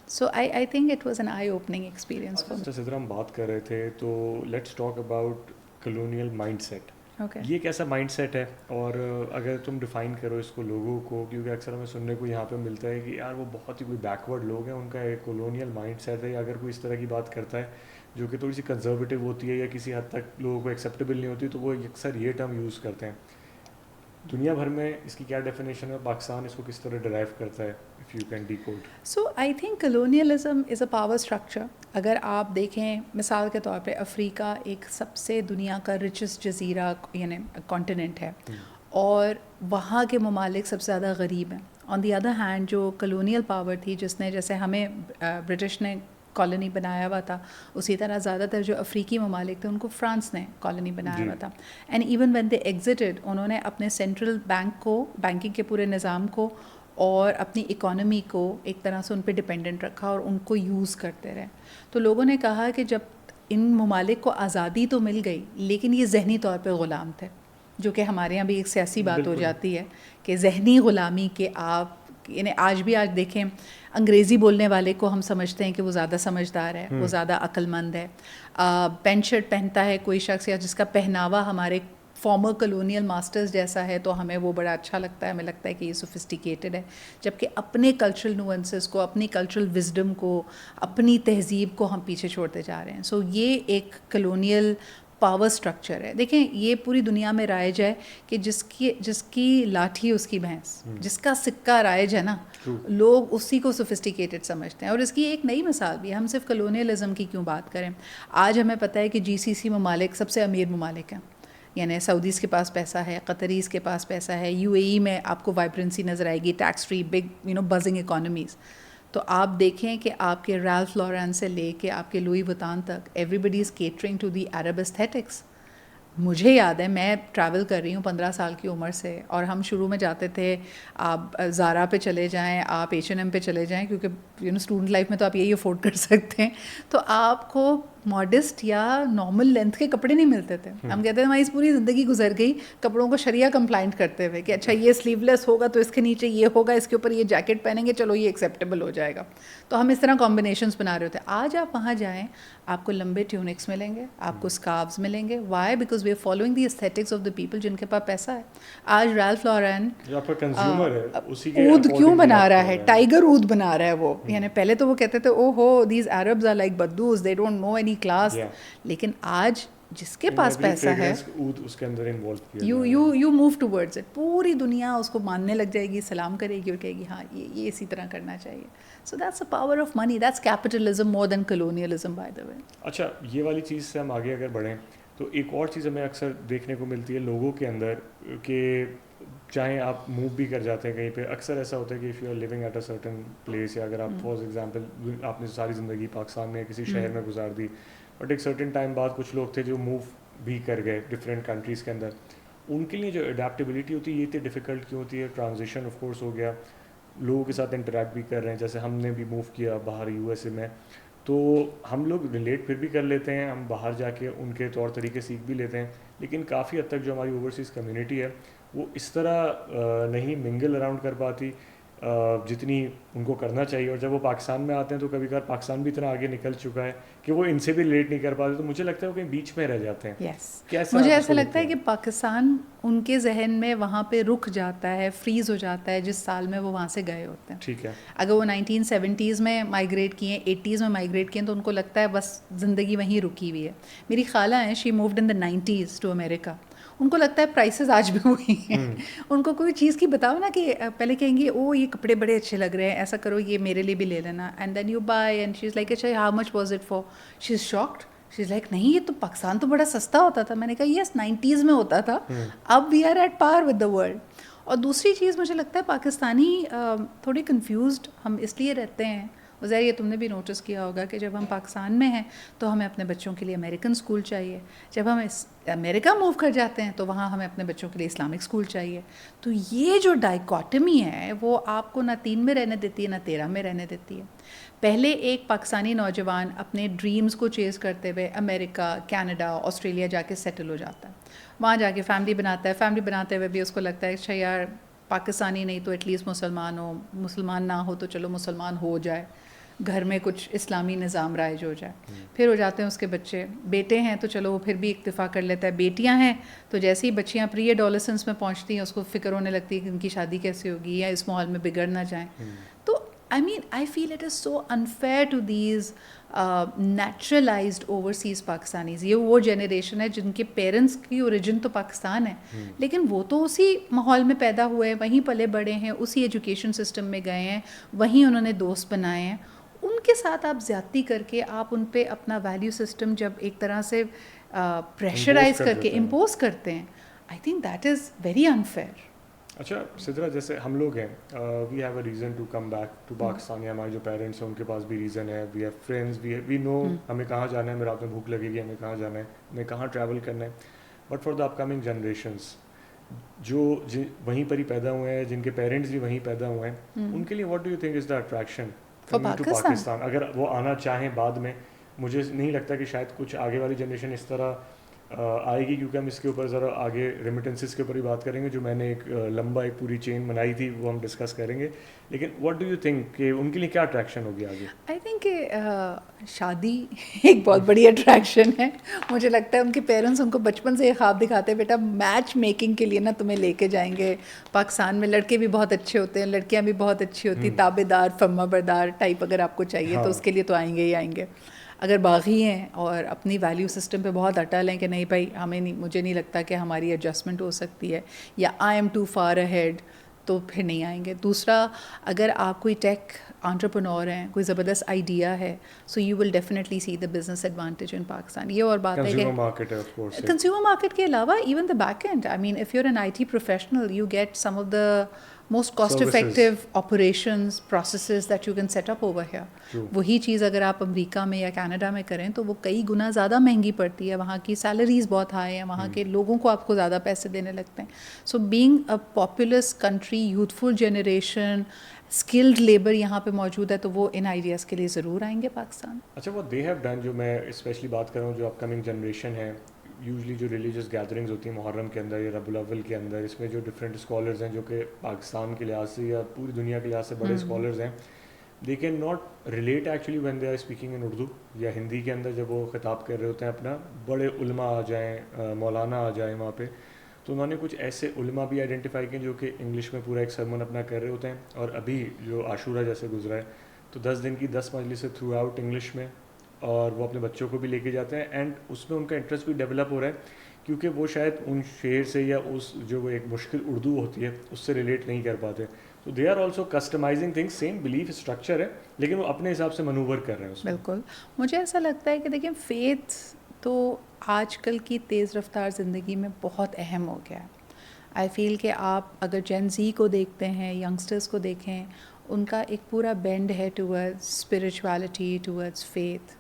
So I think it was an eye opening experience for me. جیسے ہم بات کر رہے تھے, تو let's talk about colonial mindset. یہ کیسا مائنڈ سیٹ ہے, اور اگر تم ڈیفائن کرو اس کو لوگوں کو, کیونکہ اکثر ہمیں سننے کو یہاں پہ ملتا ہے کہ یار وہ بہت ہی کوئی بیکورڈ لوگ ہیں, ان کا ایک کلونیل مائنڈ سیٹ ہے, یا اگر کوئی اس طرح کی بات کرتا ہے جو کہ تھوڑی سی کنزرویٹو ہوتی ہے یا کسی حد تک لوگوں کو ایکسیپٹیبل نہیں ہوتی, تو وہ اکثر یہ ٹرم یوز کرتے ہیں. دنیا بھر میں اس کی کیا ڈیفینیشن ہے, پاکستان اس کو کس طرح ڈرائیو کرتا ہے, if you can decode. So I think colonialism is a power structure. اگر آپ دیکھیں مثال کے طور پہ, افریقہ ایک سب سے دنیا کا رچسٹ جزیرہ یعنی کانٹیننٹ ہے, اور وہاں کے ممالک سب سے زیادہ غریب ہیں. آن دی ادر ہینڈ جو کلونیل پاور تھی, جس نے, جیسے ہمیں برٹش نے کالونی بنایا ہوا تھا, اسی طرح زیادہ تر جو افریقی ممالک تھے ان کو فرانس نے کالونی بنایا ہوا تھا. And even when they existed, انہوں نے اپنے سینٹرل بینک کو, بینکنگ کے پورے نظام کو اور اپنی اکانومی کو ایک طرح سے ان پہ ڈپینڈنٹ رکھا اور ان کو یوز کرتے رہے. تو لوگوں نے کہا کہ جب ان ممالک کو آزادی تو مل گئی, لیکن یہ ذہنی طور پہ غلام تھے, جو کہ ہمارے یہاں بھی ایک سیاسی بات ہو جاتی ہے کہ ذہنی غلامی, کہ آپ یعنی آج دیکھیں انگریزی بولنے والے کو ہم سمجھتے ہیں کہ وہ زیادہ سمجھدار ہے, وہ زیادہ عقل مند ہے. پینٹ شرٹ پہنتا ہے کوئی شخص, یا جس کا پہناوا ہمارے فارمر کلونیل ماسٹرز جیسا ہے, تو ہمیں وہ بڑا اچھا لگتا ہے, ہمیں لگتا ہے کہ یہ سوفسٹیکیٹڈ ہے. جبکہ اپنے کلچرل نوئنسز کو, اپنی کلچرل وزڈم کو, اپنی تہذیب کو ہم پیچھے چھوڑتے جا رہے ہیں. سو یہ ایک کلونیل پاور سٹرکچر ہے. دیکھیں یہ پوری دنیا میں رائج ہے کہ جس کی لاٹھی اس کی بھینس, جس کا سکہ رائج ہے نا, لوگ اسی کو سوفسٹیکیٹڈ سمجھتے ہیں. اور اس کی ایک نئی مثال بھی ہے, ہم صرف کلونیلزم کی کیوں بات کریں. آج ہمیں پتہ ہے کہ GCC ممالک سب سے امیر ممالک ہیں, یعنی سعودیز کے پاس پیسہ ہے, قطریز کے پاس پیسہ ہے, UAE میں آپ کو وائبرنسی نظر آئے گی, tax free, big buzzing economies. تو آپ دیکھیں کہ آپ کے رالف لورین سے لے کے آپ کے لوئی وتان تک, everybody is catering to the Arab aesthetics. مجھے یاد ہے میں ٹریول کر رہی ہوں 15 سال کی عمر سے, اور ہم شروع میں جاتے تھے آپ زارا پہ چلے جائیں, آپ H&M پہ چلے جائیں, کیونکہ اسٹوڈنٹ لائف میں تو آپ یہی افورڈ کر سکتے ہیں, تو آپ کو ماڈسٹ یا نارمل لینتھ کے کپڑے نہیں ملتے تھے. ہم کہتے ہیں ہماری پوری زندگی گزر گئی کپڑوں کو شریعہ کمپلائنٹ کرتے ہوئے کہ اچھا یہ سلیو لیس ہوگا تو اس کے نیچے یہ ہوگا, اس کے اوپر یہ جیکٹ پہنیں گے, چلو یہ ایکسیپٹیبل ہو جائے گا. تو ہم اس طرح کمبینیشنس بنا رہے ہوتے ہیں. آج آپ وہاں جائیں, آپ کو لمبے ٹیونکس ملیں گے, آپ کو اسکارفز ملیں گے. Why? Because we are following the aesthetics of the people جن کے پاس پیسہ ہے. آج ریلف لورین اود کیوں بنا رہا ہے, ٹائیگر اود بنا رہا ہے وہ, یعنی پہلے تو وہ کہتے تھے oh ho these Arabs are like Bedouins, they don't know any class, لیکن آج جس کے پاس پیسہ ہے یو موو ٹورڈز اٹ, پوری دنیا اس کو ماننے لگ جائے گی, سلام کرے گی اور کہے گی ہاں یہ اسی طرح کرنا چاہیے. So that's the power of money, that's capitalism more than colonialism by the way. اچھا, یہ والی چیز سے ہم آگے اگر بڑھیں تو ایک اور چیز ہمیں اکثر دیکھنے کو ملتی ہے لوگوں کے اندر کہ چاہے آپ موو بھی کر جاتے ہیں کہیں پہ, اکثر ایسا ہوتا ہے کہ if you are living at a certain place, یا اگر آپ فار ایگزامپل آپ نے ساری زندگی پاکستان میں کسی شہر میں گزار دی, بٹ ایک سرٹن ٹائم بعد کچھ لوگ تھے جو موو بھی کر گئے ڈفرینٹ کنٹریز کے اندر, ان کے لیے جو اڈیپٹیبلٹی ہوتی ہے یہ اتنی ڈیفیکلٹ کیوں ہوتی ہے؟ ٹرانزیشن آف کورس ہو گیا, لوگوں کے ساتھ انٹریکٹ بھی کر رہے ہیں, جیسے ہم نے بھی موو کیا باہر USA میں, تو ہم لوگ ریلیٹ پھر بھی کر لیتے ہیں, ہم باہر جا کے ان کے طور طریقے سیکھ بھی لیتے ہیں, لیکن کافی حد تک جو ہماری اوورسیز کمیونٹی ہے وہ اس طرح نہیں منگل اراؤنڈ کر پاتی جتنی ان کو کرنا چاہیے. اور جب وہ پاکستان میں آتے ہیں تو کبھی کبھار پاکستان بھی اتنا آگے نکل چکا ہے کہ وہ ان سے بھی ریلیٹ نہیں کر پاتے, تو مجھے لگتا ہے وہ کہیں بیچ میں رہ جاتے ہیں. یس, مجھے ایسا لگتا ہے کہ پاکستان ان کے ذہن میں وہاں پہ رک جاتا ہے, فریز ہو جاتا ہے جس سال میں وہ وہاں سے گئے ہوتے ہیں. ٹھیک ہے, اگر وہ 1970s میں مائیگریٹ کیے, 80s میں مائیگریٹ کیے, تو ان کو لگتا ہے بس زندگی وہیں رکی ہوئی ہے. میری خالہ ہیں, she moved in the 90s to America, ان کو لگتا ہے پرائسز آج بھی وہی ہیں. ان کو کوئی چیز کی بتاؤ نا کہ پہلے کہیں گے او یہ کپڑے بڑے اچھے لگ رہے ہیں, ایسا کرو یہ میرے لیے بھی لے لینا, and then you buy, and she is like اچھا how much was it for, she is shocked, she is like نہیں یہ تو پاکستان تو بڑا سستا ہوتا تھا. میں نے کہا یس 90s میں ہوتا تھا, اب we are at par with the world. اور دوسری چیز مجھے لگتا ہے پاکستانی تھوڑی کنفیوزڈ ہم اس لیے رہتے ہیں, ظاہر یہ تم نے بھی نوٹس کیا ہوگا کہ جب ہم پاکستان میں ہیں تو ہمیں اپنے بچوں کے لیے امریکن اسکول چاہیے, جب ہم امریکہ موو کر جاتے ہیں تو وہاں ہمیں اپنے بچوں کے لیے اسلامک اسکول چاہیے. تو یہ جو ڈائیکاٹمی ہے وہ آپ کو نہ 3 میں رہنے دیتی ہے نہ 13 میں رہنے دیتی ہے. پہلے ایک پاکستانی نوجوان اپنے ڈریمز کو چیز کرتے ہوئے امریکہ, کینیڈا, آسٹریلیا جا کے سیٹل ہو جاتا ہے, وہاں جا کے فیملی بناتا ہے, فیملی بناتے ہوئے بھی اس کو لگتا ہے اچھا یار پاکستانی نہیں تو ایٹ لیسٹ مسلمان ہو, مسلمان نہ ہو تو چلو مسلمان ہو جائے, گھر میں کچھ اسلامی نظام رائج ہو جائے. پھر ہو جاتے ہیں اس کے بچے, بیٹے ہیں تو چلو وہ پھر بھی اکتفا کر لیتا ہے, بیٹیاں ہیں تو جیسے ہی بچیاں پری ایڈولسنس میں پہنچتی ہیں اس کو فکر ہونے لگتی ہے کہ ان کی شادی کیسے ہوگی یا اس ماحول میں بگڑ نہ جائیں. تو I feel it is so unfair to these naturalized overseas Pakistanis. یہ وہ جنریشن ہے جن کے پیرنٹس کی اوریجن تو پاکستان ہے, لیکن وہ تو اسی ماحول میں پیدا ہوئے, وہیں پلے بڑے ہیں, اسی ایجوکیشن سسٹم میں گئے ہیں, وہیں انہوں نے دوست بنائے ہیں. ان کے ساتھ آپ زیادتی کر کے آپ ان پہ اپنا ویلیو سسٹم جب ایک طرح سے پریشرائز کر کے امپوز کرتے ہیں, I think that is very unfair. اچھا سدرا, جیسے ہم لوگ ہیں, we have a reason to come back to Pakistan, یا ہمارے جو پیرنٹس ہیں ان کے پاس بھی ریزن ہے, وی ہیو فرینڈس, وی نو ہمیں کہاں جانا ہے, ہمیں رات میں بھوک لگے گی, ہمیں کہاں جانا ہے, ہمیں کہاں ٹریول کرنا ہے. But for the up coming generations جو وہیں پر ہی پیدا ہوئے ہیں, جن کے پیرنٹس بھی وہیں پیدا ہوئے ہیں, ان کے لیے what do you think is the attraction coming to Pakistan? اگر وہ آنا چاہیں بعد میں, مجھے نہیں لگتا کہ شاید کچھ آگے والی جنریشن اس طرح آئے گی, کیونکہ ہم اس کے اوپر ذرا آگے ریمیٹنسز کے اوپر بھی بات کریں گے, جو میں نے ایک لمبا ایک پوری چین بنائی تھی, وہ ہم ڈسکس کریں گے. لیکن واٹ ڈو یو تھنک کہ ان کے لیے کیا اٹریکشن ہوگی آگے؟ آئی تھنک کہ شادی ایک بہت بڑی اٹریکشن ہے. مجھے لگتا ہے ان کے پیرنٹس ان کو بچپن سے یہ خواب دکھاتے ہیں بیٹا میچ میکنگ کے لیے نا تمہیں لے کے جائیں گے. پاکستان میں لڑکے بھی بہت اچھے ہوتے ہیں, لڑکیاں بھی بہت اچھی ہوتی, تابے دار فرما بردار ٹائپ اگر آپ کو چاہیے تو اس کے لیے تو آئیں گے ہی آئیں گے. اگر باغی ہیں اور اپنی ویلیو سسٹم پہ بہت اٹل ہیں کہ نہیں بھائی ہمیں نہیں, مجھے نہیں لگتا کہ ہماری ایڈجسٹمنٹ ہو سکتی ہے, یا I am too far ahead, تو پھر نہیں آئیں گے. دوسرا, اگر آپ کوئی ٹیک انٹرپرنور ہیں, کوئی زبردست آئیڈیا ہے, so you will definitely see the business advantage in Pakistan. یہ اور بات ہے کہ کنزیومر مارکیٹ کے علاوہ even the back end, I mean if you are an IT professional, you get some of the most cost effective operations processes that you can set up over here. وہی چیز اگر آپ امریکہ میں یا Canada میں کریں تو وہ کئی گنا زیادہ مہنگی پڑتی ہے, وہاں کی سیلریز بہت ہائی ہیں, وہاں کے لوگوں کو آپ کو زیادہ پیسے دینے لگتے ہیں. So being a populous country, youthful generation, skilled labour یہاں پہ موجود ہے, تو وہ ان آئیڈیاز کے لیے ضرور آئیں گے پاکستان. اچھا, وہ دے ہیو ڈن, جو میں اسپیشلی بات کر رہا ہوں جو اپ کمنگ جنریشن ہے, یوزلی جو ریلیجیس گیدرنگز ہوتی ہیں محرم کے اندر یا ربیع الاول کے اندر, اس میں جو ڈفرینٹ اسکالرز ہیں جو کہ پاکستان کے لحاظ سے یا پوری دنیا کے لحاظ سے بڑے اسکالرز ہیں, they can not relate actually when they are speaking in Urdu یا ہندی کے اندر جب وہ خطاب کر رہے ہوتے ہیں اپنا, بڑے علماء آ جائیں, مولانا آ جائیں وہاں پہ, تو انہوں نے کچھ ایسے علماء بھی آئیڈینٹیفائی کیے جو کہ انگلش میں پورا ایک سرمن اپنا کر رہے ہوتے ہیں. اور ابھی جو عاشورہ جیسے گزرا ہے تو 10 دن کی 10 مجلسیں تھرو آؤٹ انگلش میں, اور وہ اپنے بچوں کو بھی لے کے جاتے ہیں, اینڈ اس میں ان کا انٹرسٹ بھی ڈیولپ ہو رہا ہے کیونکہ وہ شاید ان شعر سے یا اس جو وہ ایک مشکل اردو ہوتی ہے اس سے ریلیٹ نہیں کر پاتے. تو they are also customising things, same belief structure ہے لیکن وہ اپنے حساب سے منوور کر رہے ہیں اس میں. بالکل. مجھے ایسا لگتا ہے کہ دیکھیں فیتھ تو آج کل کی تیز رفتار زندگی میں بہت اہم ہو گیا ہے. آئی فیل کہ آپ اگر جین زی کو دیکھتے ہیں, ینگسٹرس کو دیکھیں, ان کا ایک پورا بینڈ ہے towards spirituality, towards faith.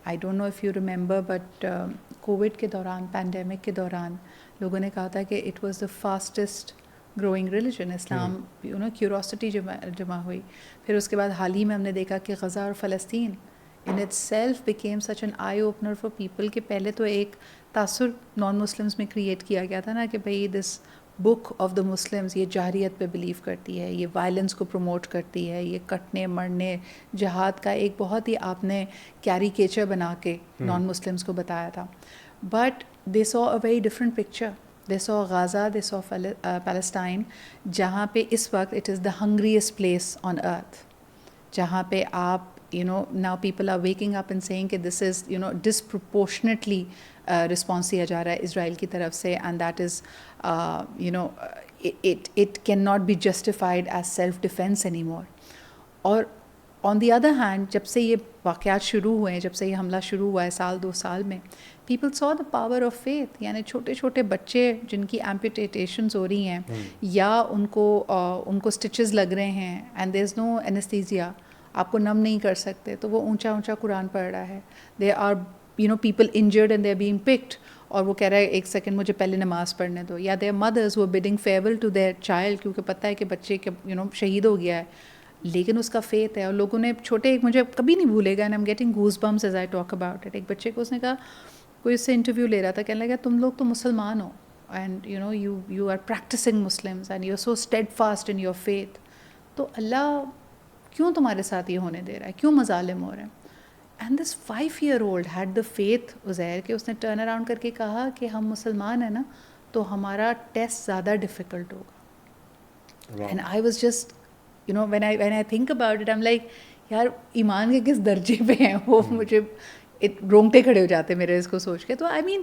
I don't know if you remember but Covid کے دوران, پینڈیمک کے دوران لوگوں نے کہا تھا کہ it was the fastest growing religion. Islam curiosity جمع ہوئی. پھر اس کے بعد حال ہی میں ہم نے دیکھا کہ غزہ اور فلسطین in it self became such an eye opener for people کہ پہلے تو ایک تاثر نان مسلمس میں کریٹ کیا گیا تھا نا کہ بھئی دس بک آف دا مسلمس یہ جاہریت پہ بلیو کرتی ہے, یہ وائلنس کو پروموٹ کرتی ہے, یہ کٹنے مرنے جہاد کا ایک بہت ہی آپ نے کیریکیچر بنا کے نان مسلمس کو بتایا تھا. But they so a very different picture. They so غازہ, they so Palestine, جہاں پہ اس وقت it is the ہنگریسٹ place on ارتھ, جہاں پہ آپ now people are waking up and saying کہ this is disproportionately response دیا جا رہا ہے اسرائیل کی طرف سے, and that is it cannot be justified as self defense anymore. اور on the other hand جب سے یہ واقعات شروع ہوئے ہیں, جب سے یہ حملہ شروع ہوا ہے 1-2 سال میں, people saw the power of faith. یعنی چھوٹے چھوٹے بچے جن کی ایمپوٹیشنز ہو رہی ہیں یا ان کو سٹچز لگ رہے ہیں and there is no anesthesia, آپ کو نم نہیں کر سکتے, تو وہ اونچا اونچا قرآن پڑھ رہا ہے. They are people injured and they are being picked, اور وہ کہہ رہا ہے ایک سیکنڈ مجھے پہلے نماز پڑھنے دو. یا they are mothers who bidding farewell to their child, کیونکہ پتہ ہے کہ بچے کے شہید ہو گیا ہے, لیکن اس کا فیتھ ہے. اور لوگوں نے چھوٹے, ایک مجھے کبھی نہیں بھولے گا, and I am getting goose bumps as I talk about it. ایک بچے کو اس نے کہا, کوئی اس سے انٹرویو لے رہا تھا, کہنے لگا تم لوگ تو مسلمان ہو, and you are practicing Muslims and you are so steadfast in your faith, تو اللہ کیوں تمہارے ساتھ یہ ہونے دے رہا ہے, کیوں مظالم ہو رہے ہیں. And this 5-year-old had the faith Uzair کہ اس نے ٹرن اراؤنڈ کر کے کہا کہ ہم مسلمان ہیں نا, تو ہمارا ٹیسٹ زیادہ ڈیفیکلٹ ہوگا. And I was just when I think about it I'm like یار ایمان کے کس درجے پہ ہیں وہ, مجھے رونگٹے کھڑے ہو جاتے میرے اس کو سوچ کے. تو I mean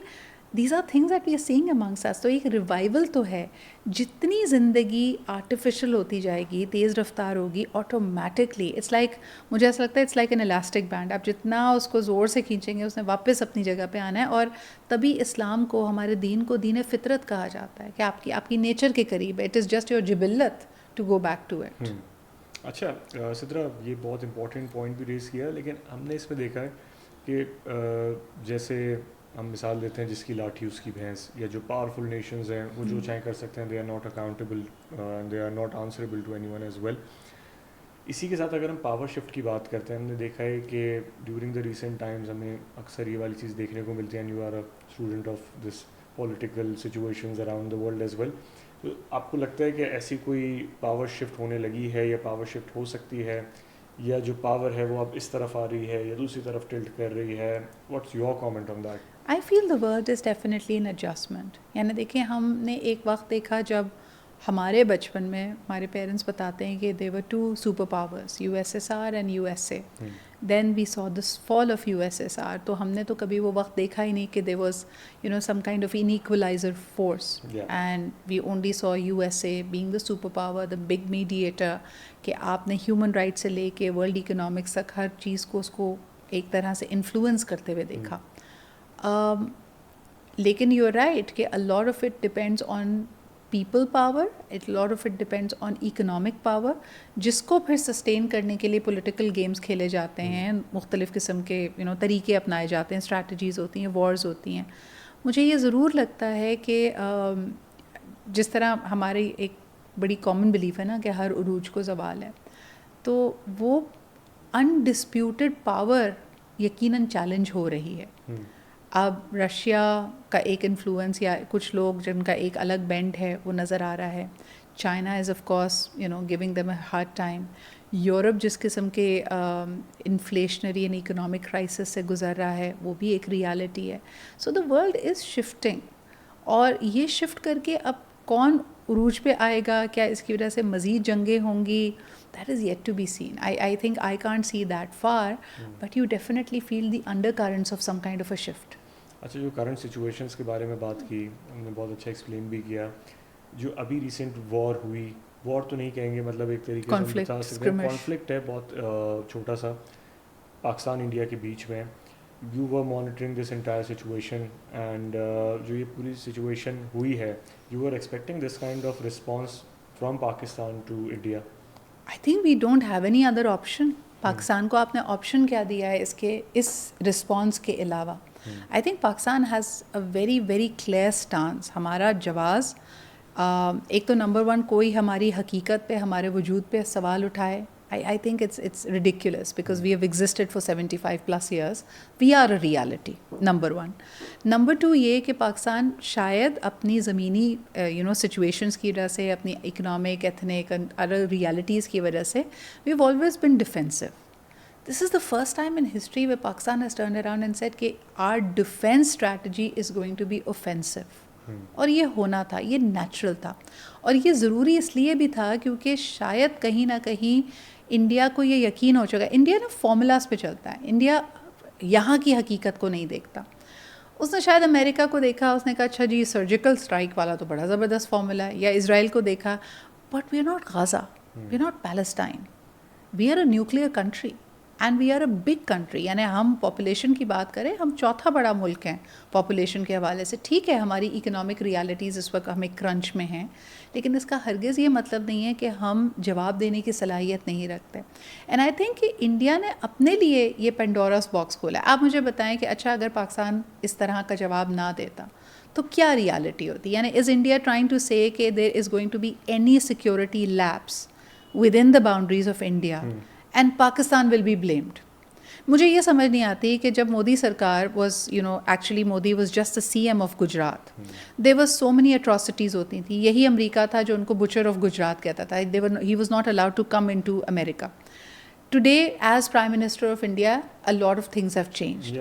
these are things that we are seeing amongst us. تو ایک ریوائول تو ہے. جتنی زندگی آرٹیفیشل ہوتی جائے گی, تیز رفتار ہوگی, آٹومیٹکلی اٹس لائک, مجھے ایسا لگتا ہے it's like an elastic band. آپ جتنا اس کو زور سے کھینچیں گے اس نے واپس اپنی جگہ پہ آنا ہے. اور تبھی اسلام کو, ہمارے دین کو دین فطرت کہا جاتا ہے کہ آپ کی نیچر کے قریب ہے. اٹ از جسٹ یور جبلت to go back to it. اچھا سدرا, یہ بہت امپورٹنٹ پوائنٹ بھی ریز کیا, لیکن ہم نے اس میں دیکھا ہے کہ جیسے ہم مثال دیتے ہیں جس کی لاٹھی اس کی بھینس, یا جو پاورفل نیشنز ہیں وہ جو چاہیں کر سکتے ہیں, they are not accountable, they are not answerable to anyone as well. اسی کے ساتھ اگر ہم پاور شفٹ کی بات کرتے ہیں, ہم نے دیکھا ہے کہ ڈیورنگ دا ریسنٹ ٹائمز ہمیں اکثر یہ والی چیز دیکھنے کو ملتی ہے, and you are a student of this political situations around the world as well. تو آپ کو لگتا ہے کہ ایسی کوئی پاور شفٹ ہونے لگی ہے یا پاور شفٹ ہو سکتی ہے, یا جو پاور ہے وہ اب اس طرف آ رہی ہے یا دوسری طرف ٹلٹ کر رہی ہے؟ What's your comment on that? I feel the world is definitely in adjustment. یعنی دیکھیں, ہم نے ایک وقت دیکھا جب ہمارے بچپن میں ہمارے پیرنٹس بتاتے ہیں کہ they were 2 superpowers, USSR and USA. Then we saw this fall of USSR. تو ہم نے تو کبھی وہ وقت دیکھا ہی نہیں کہ they was some kind of an equalizer force, and we only saw USA being the super power, the big mediator, کہ آپ نے ہیومن رائٹ سے لے کے ورلڈ اکنامکس تک ہر چیز کو اس کو ایک طرح سے انفلوئنس کرتے ہوئے دیکھا. لیکن یو آر رائٹ کہ a lot of it depends on people power, a lot of it depends on economic power, جس کو پھر سسٹین کرنے کے لیے پولیٹیکل گیمز کھیلے جاتے ہیں, مختلف قسم کے طریقے اپنائے جاتے ہیں, اسٹریٹجیز ہوتی ہیں, وارز ہوتی ہیں. مجھے یہ ضرور لگتا ہے کہ جس طرح ہماری ایک بڑی کامن بلیف ہے نا کہ ہر عروج کو زوال ہے, تو وہ انڈسپیوٹڈ پاور یقیناً چیلنج ہو رہی ہے. اب رشیا کا ایک انفلوئنس یا کچھ لوگ جن کا ایک الگ بینڈ ہے وہ نظر آ رہا ہے. China is of course giving them a hard time. Europe جس قسم کے انفلیشنری اینڈ اکنامک کرائسس سے گزر رہا ہے وہ بھی ایک ریالٹی ہے. سو دا ورلڈ از شفٹنگ, اور یہ شفٹ کر کے اب کون عروج پہ آئے گا, کیا اس کی وجہ سے مزید جنگیں ہوں گی, that is yet to be seen. I think I can't see that far, but you definitely feel the undercurrents of some kind of a shift. اچھا, جو کرنٹ سچویشنس کے بارے میں بات کی ہم نے, بہت اچھا ایکسپلین بھی کیا. جو ابھی ریسنٹ وار ہوئی, وار تو نہیں کہیں گے, مطلب ایک طریقے سے بتا سکتے ہیں کانفلکٹ ہے بہت چھوٹا سا پاکستان انڈیا کے بیچ میں. You were monitoring this entire situation, and جو یہ پوری سچویشن ہوئی ہے, you are expecting this kind of response from Pakistan to India. I think we don't have any other option. Pakistan کو آپ نے آپشن کیا دیا ہے اس رسپانس کے علاوہ؟ I think Pakistan has a very very clear stance. ہمارا جواز ایک تو نمبر ون, کوئی ہماری حقیقت پہ, ہمارے وجود پہ سوال اٹھائے, I think it's ridiculous because we have existed for 75+ years. We are a reality, number one. Number two, یہ کہ پاکستان شاید اپنی زمینی situations کی وجہ سے, اپنی economic, ethnic and other realities کی وجہ سے, we've always been defensive. This is the first time in history where Pakistan has turned around and said کہ our defense strategy is going to be offensive. اور یہ ہونا تھا, یہ natural تھا, اور یہ ضروری اس لیے بھی تھا کیونکہ شاید کہیں نہ کہیں انڈیا کو یہ یقین ہو چکا. انڈیا نا فارمولاز پہ چلتا ہے, انڈیا یہاں کی حقیقت کو نہیں دیکھتا. اس نے شاید امریکہ کو دیکھا, اس نے کہا اچھا جی سرجیکل اسٹرائک والا تو بڑا زبردست فارمولا ہے, یا اسرائیل کو دیکھا, but we are not Gaza, we are not Palestine, we are a nuclear country and we are a big country. یعنی ہم پاپولیشن کی بات کریں, ہم چوتھا بڑا ملک ہیں پاپولیشن کے حوالے سے. ٹھیک ہے ہماری اکنامک ریالٹیز اس وقت ہمیں کرنچ میں ہیں, لیکن اس کا ہرگز یہ مطلب نہیں ہے کہ ہم جواب دینے کی صلاحیت نہیں رکھتے. اینڈ آئی تھنک کہ انڈیا نے اپنے لیے یہ پینڈوراس باکس کھولا ہے. آپ مجھے بتائیں کہ اچھا اگر پاکستان اس طرح کا جواب نہ دیتا تو کیا ریالٹی ہوتی؟ یعنی is India trying to say کہ there is going to be any security lapse within the boundaries of India and Pakistan will be blamed. مجھے یہ سمجھ نہیں آتی کہ جب مودی سرکار was actually Modi was just the CM of Gujarat, there was so many atrocities ہوتی تھیں. یہی امریکہ تھا جو ان کو بچر آف گجرات کہتا تھا. he was not allowed to come into America. Today as Prime Minister of India, a lot of things have changed.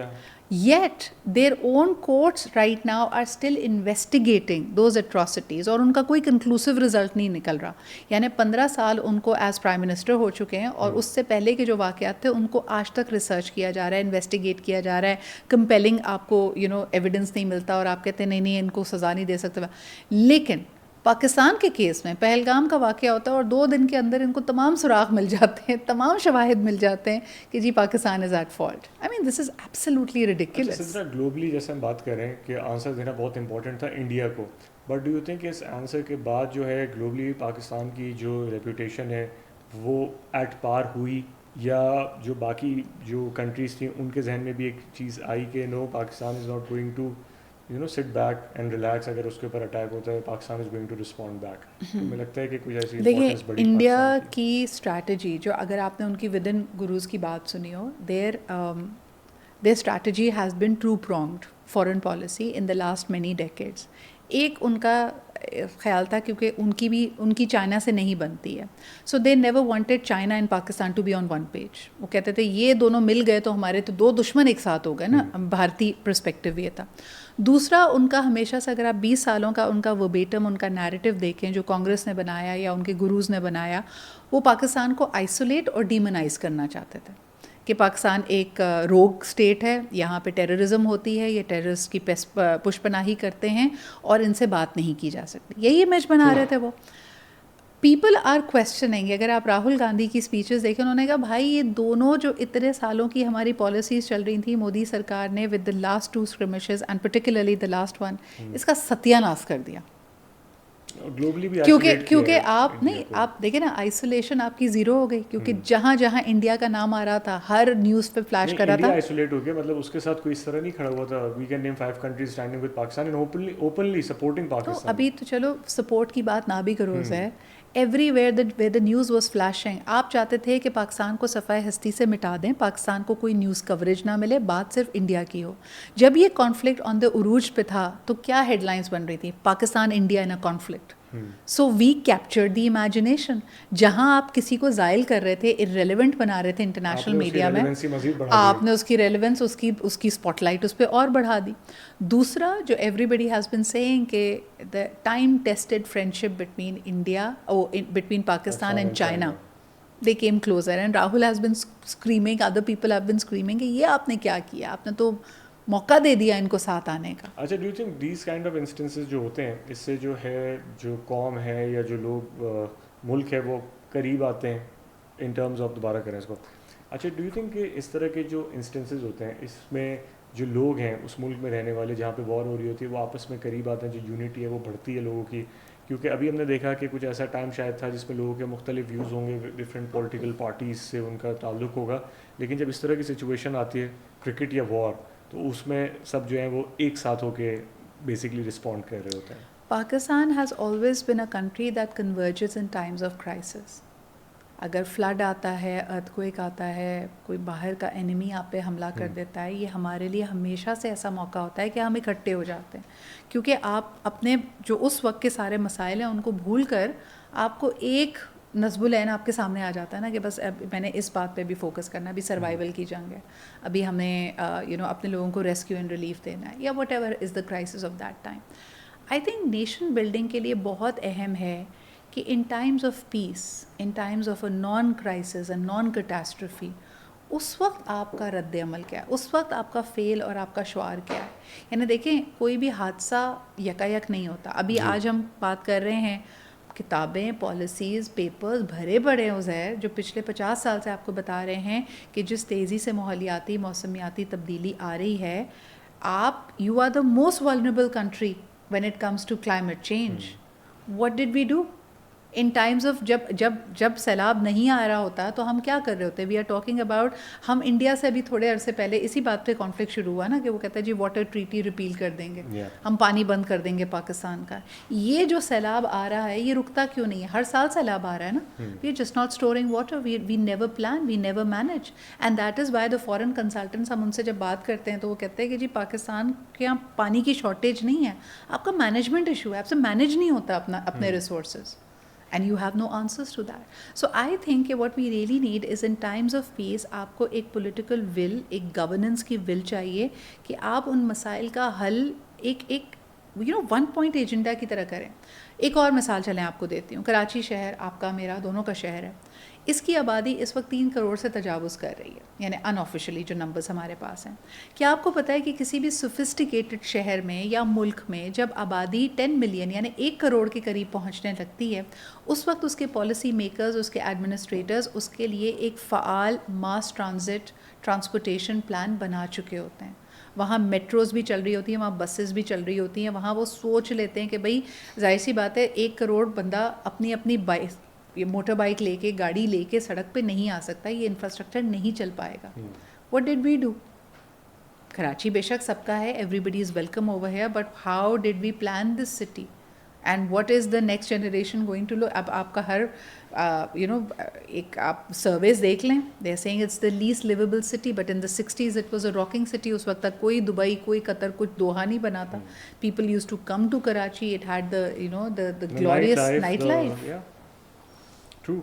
Yet their own courts right now are still investigating those atrocities, اور ان کا کوئی کنکلوسیو result نہیں نکل رہا. یعنی 15 سال ان کو as prime minister ہو چکے ہیں, اور اس سے پہلے کے جو واقعات تھے ان کو آج تک ریسرچ کیا جا رہا ہے, انویسٹیگیٹ کیا جا رہا ہے. کمپیلنگ آپ کو ایویڈنس نہیں ملتا اور آپ کہتے ہیں نہیں ان کو سزا نہیں دے سکتے. لیکن پاکستان کے کیس میں پہلگام کا واقعہ ہوتا ہے اور 2 دن کے اندر ان کو تمام سراغ مل جاتے ہیں, تمام شواہد مل جاتے ہیں کہ جی Pakistan is at fault. I mean this is absolutely ridiculous. Globally جیسے ہم بات کر رہے ہیں کہ آنسر دینا بہت امپورٹنٹ تھا انڈیا کو, بٹ ڈو یو تھنک اس آنسر کے بعد جو ہے گلوبلی پاکستان کی جو ریپوٹیشن ہے وہ ایٹ پار ہوئی, یا جو باقی جو کنٹریز تھیں ان کے ذہن میں بھی ایک چیز آئی کہ no Pakistan is not going to sit back and relax, اگر اس کے اوپر اٹیک ہوتا ہے Pakistan is going to respond back. مجھے لگتا ہے کہ کچھ ایسی امپورٹنس بڑی انڈیا کی اسٹریٹجی جو اگر آپ نے ان کی ود ان گروز کی بات سنی ہو, their strategy has been two-pronged foreign policy in the last many decades. ایک ان کا خیال تھا کیونکہ ان کی چائنا سے نہیں بنتی ہے, so they never wanted China and Pakistan to be on one page. وہ کہتے تھے یہ دونوں مل گئے تو ہمارے تو 2 دشمن ایک ساتھ ہو گئے نا, بھارتی پرسپیکٹیو یہ تھا. دوسرا ان کا ہمیشہ سے اگر آپ 20 سالوں کا ان کا وربیٹم ان کا نیریٹو دیکھیں جو کانگریس نے بنایا یا ان کے گروز نے بنایا, وہ پاکستان کو آئسولیٹ اور ڈیمونائز کرنا چاہتے تھے کہ پاکستان ایک روگ اسٹیٹ ہے, یہاں پہ ٹیررزم ہوتی ہے, یہ ٹیررسٹ کی پش پناہی کرتے ہیں اور ان سے بات نہیں کی جا سکتی. یہی امیج بنا رہے تھے وہ. People are questioning. اگر آپ راہل گاندھی کی اسپیچز دیکھیں, انہوں نے کہا بھائی یہ دونوں جو اتنے سالوں کی ہماری پالیسیز چل رہی تھیں مودی سرکار نے with the last 2 skirmishes and particularly the last one, اس کا ستیہ ناش کر دیا. گلوبلی بھی کیونکہ آپ نہیں, آپ دیکھیں نا آئسولیشن آپ کی زیرو ہو گئی, کیونکہ جہاں جہاں انڈیا کا نام آ رہا تھا ہر نیوز پہ فلیش کر رہا تھا. انڈیا آئسولیٹ ہو گیا, مطلب اس کے ساتھ کوئی اس طرح نہیں کھڑا ہوا تھا. We can name 5 countries standing with Pakistan and openly supporting Pakistan. تو ابھی تو چلو سپورٹ کی بات نہ بھی کرو ہے, every where the news was flashing. آپ چاہتے تھے کہ پاکستان کو صفحہ ہستی سے مٹا دیں, پاکستان کو کوئی نیوز کوریج نہ ملے, بات صرف انڈیا کی ہو. جب یہ کانفلکٹ آن دا عروج پہ تھا تو کیا ہیڈ لائنس بن رہی تھی, Pakistan India in a conflict. So we capture the imagination. جہاں آپ کسی کو زائل کر رہے تھے, ارریلیونٹ بنا رہے تھے انٹرنیشنل میڈیا میں, آپ نے اس کی ریلیونس, اس کی اسپاٹ لائٹ اس پہ اور بڑھا دی. دوسرا جو everybody has been seeing کہ the time tested friendship between India between Pakistan and China, they came closer, and Rahul has been screaming, other people have been screaming کہ یہ آپ نے کیا کیا, آپ نے تو موقع دے دیا ان کو ساتھ آنے کا. اچھا, do you think these kind of instances جو ہوتے ہیں, اس سے جو ہے جو قوم ہے یا جو لوگ ملک ہے وہ قریب آتے ہیں ان ٹرمز آف, دوبارہ کریں اس کو. اچھا, ڈو یو تھنک کہ اس طرح کے جو انسٹنسز ہوتے ہیں اس میں جو لوگ ہیں اس ملک میں رہنے والے جہاں پہ وار ہو رہی ہوتی ہے وہ آپس میں قریب آتے ہیں, جو یونٹی ہے وہ بڑھتی ہے لوگوں کی؟ کیونکہ ابھی ہم نے دیکھا کہ کچھ ایسا ٹائم شاید تھا جس میں لوگوں کے مختلف ویوز ہوں گے, ڈفرینٹ پولیٹیکل پارٹیز سے ان کا تعلق ہوگا, لیکن جب اس طرح کی سچویشن آتی ہے کرکٹ یا وار, تو اس میں سب جو ہیں وہ ایک ساتھ ہو کے بیسکلی رسپونڈ کر رہے ہوتے ہیں. Pakistan has always been a country that converges in times of crisis. اگر فلڈ آتا ہے, ارتھکویک آتا ہے, کوئی باہر کا انیمی آپ پہ حملہ کر دیتا ہے, یہ ہمارے لیے ہمیشہ سے ایسا موقع ہوتا ہے کہ ہم اکٹھے ہو جاتے ہیں, کیونکہ آپ اپنے جو اس وقت کے سارے مسائل ہیں ان کو بھول کر آپ کو ایک نصب العین آپ کے سامنے آ جاتا ہے نا کہ بس اب میں نے اس بات پہ بھی فوکس کرنا ہے, ابھی سروائیول کی جنگ ہے, ابھی ہمیں اپنے لوگوں کو ریسکیو اینڈ ریلیف دینا ہے, یا whatever is the crisis of that time. I think nation building کے لیے بہت اہم ہے کہ in times of peace, in times of a non crisis and non catastrophe, اس وقت آپ کا رد عمل کیا ہے, اس وقت آپ کا فیل اور آپ کا شعار کیا ہے. یعنی دیکھیں کوئی بھی حادثہ یکایک نہیں ہوتا. ابھی آج ہم بات کر رہے ہیں, کتابیں, پالیسیز, پیپرز بھرے پڑے ہیں زہر, جو پچھلے 50 سال سے آپ کو بتا رہے ہیں کہ جس تیزی سے ماحولیاتی موسمیاتی تبدیلی آ رہی ہے, آپ you are the most vulnerable country when it comes to climate change. What did we do? In times of جب سیلاب نہیں آ رہا ہوتا تو ہم کیا کر رہے ہوتے, وی آر ٹاکنگ اباؤٹ, ہم انڈیا سے ابھی تھوڑے عرصے پہلے اسی بات پہ کانفلکٹ شروع ہوا نا کہ وہ کہتا ہے جی واٹر ٹریٹی ریپیل کر دیں گے, ہم پانی بند کر دیں گے پاکستان کا. یہ جو سیلاب آ رہا ہے یہ رکتا کیوں نہیں ہے, ہر سال سیلاب آ رہا ہے نا. We are just not storing water, we never plan, we never manage, and that is why the foreign consultants, ہم ان سے جب بات کرتے ہیں تو وہ کہتے ہیں کہ جی پاکستان کے یہاں پانی کی شارٹیج نہیں ہے, آپ کا مینجمنٹ ایشو ہے, آپ سے مینیج نہیں ہوتا اپنے resources. And you have no answers to that. So I think what we really need is in times of peace آپ کو ایک political will, ایک governance کی will چاہیے کہ آپ ان مسائل کا حل ایک one point ایجنڈا کی طرح کریں. ایک اور مثال چلیں آپ کو دیتی ہوں. کراچی شہر آپ کا میرا دونوں کا شہر ہے, اس کی آبادی اس وقت 3 کروڑ سے تجاوز کر رہی ہے, یعنی ان آفیشلی جو نمبرز ہمارے پاس ہیں. کیا آپ کو پتہ ہے کہ کسی بھی سوفسٹیکیٹڈ شہر میں یا ملک میں جب آبادی 10 ملین یعنی 1 کروڑ کے قریب پہنچنے لگتی ہے, اس وقت اس کے پالیسی میکرز, اس کے ایڈمنسٹریٹرز اس کے لیے ایک فعال ماس ٹرانسپورٹیشن پلان بنا چکے ہوتے ہیں. وہاں میٹروز بھی چل رہی ہوتی ہیں, وہاں بسز بھی چل رہی ہوتی ہیں. وہاں وہ سوچ لیتے ہیں کہ بھائی ظاہر سی بات ہے 1 کروڑ بندہ اپنی یہ موٹر بائک لے کے, گاڑی لے کے سڑک پہ نہیں آ سکتا, یہ انفراسٹرکچر نہیں چل پائے گا. What did we do? Karachi بے شک سب کا ہے, everybody is welcome over here, but how did we plan this city and what is the next generation going to love? اب آپ کا ہر ایک آپ سرویز دیکھ لیں, they are seeing it's the least liveable city, but in the 60s it was a rocking city. اس وقت تک کوئی دبئی, کوئی قطر, کچھ دوحہ نہیں بنا تھا. People use to come to Karachi, it had the glorious night life. True.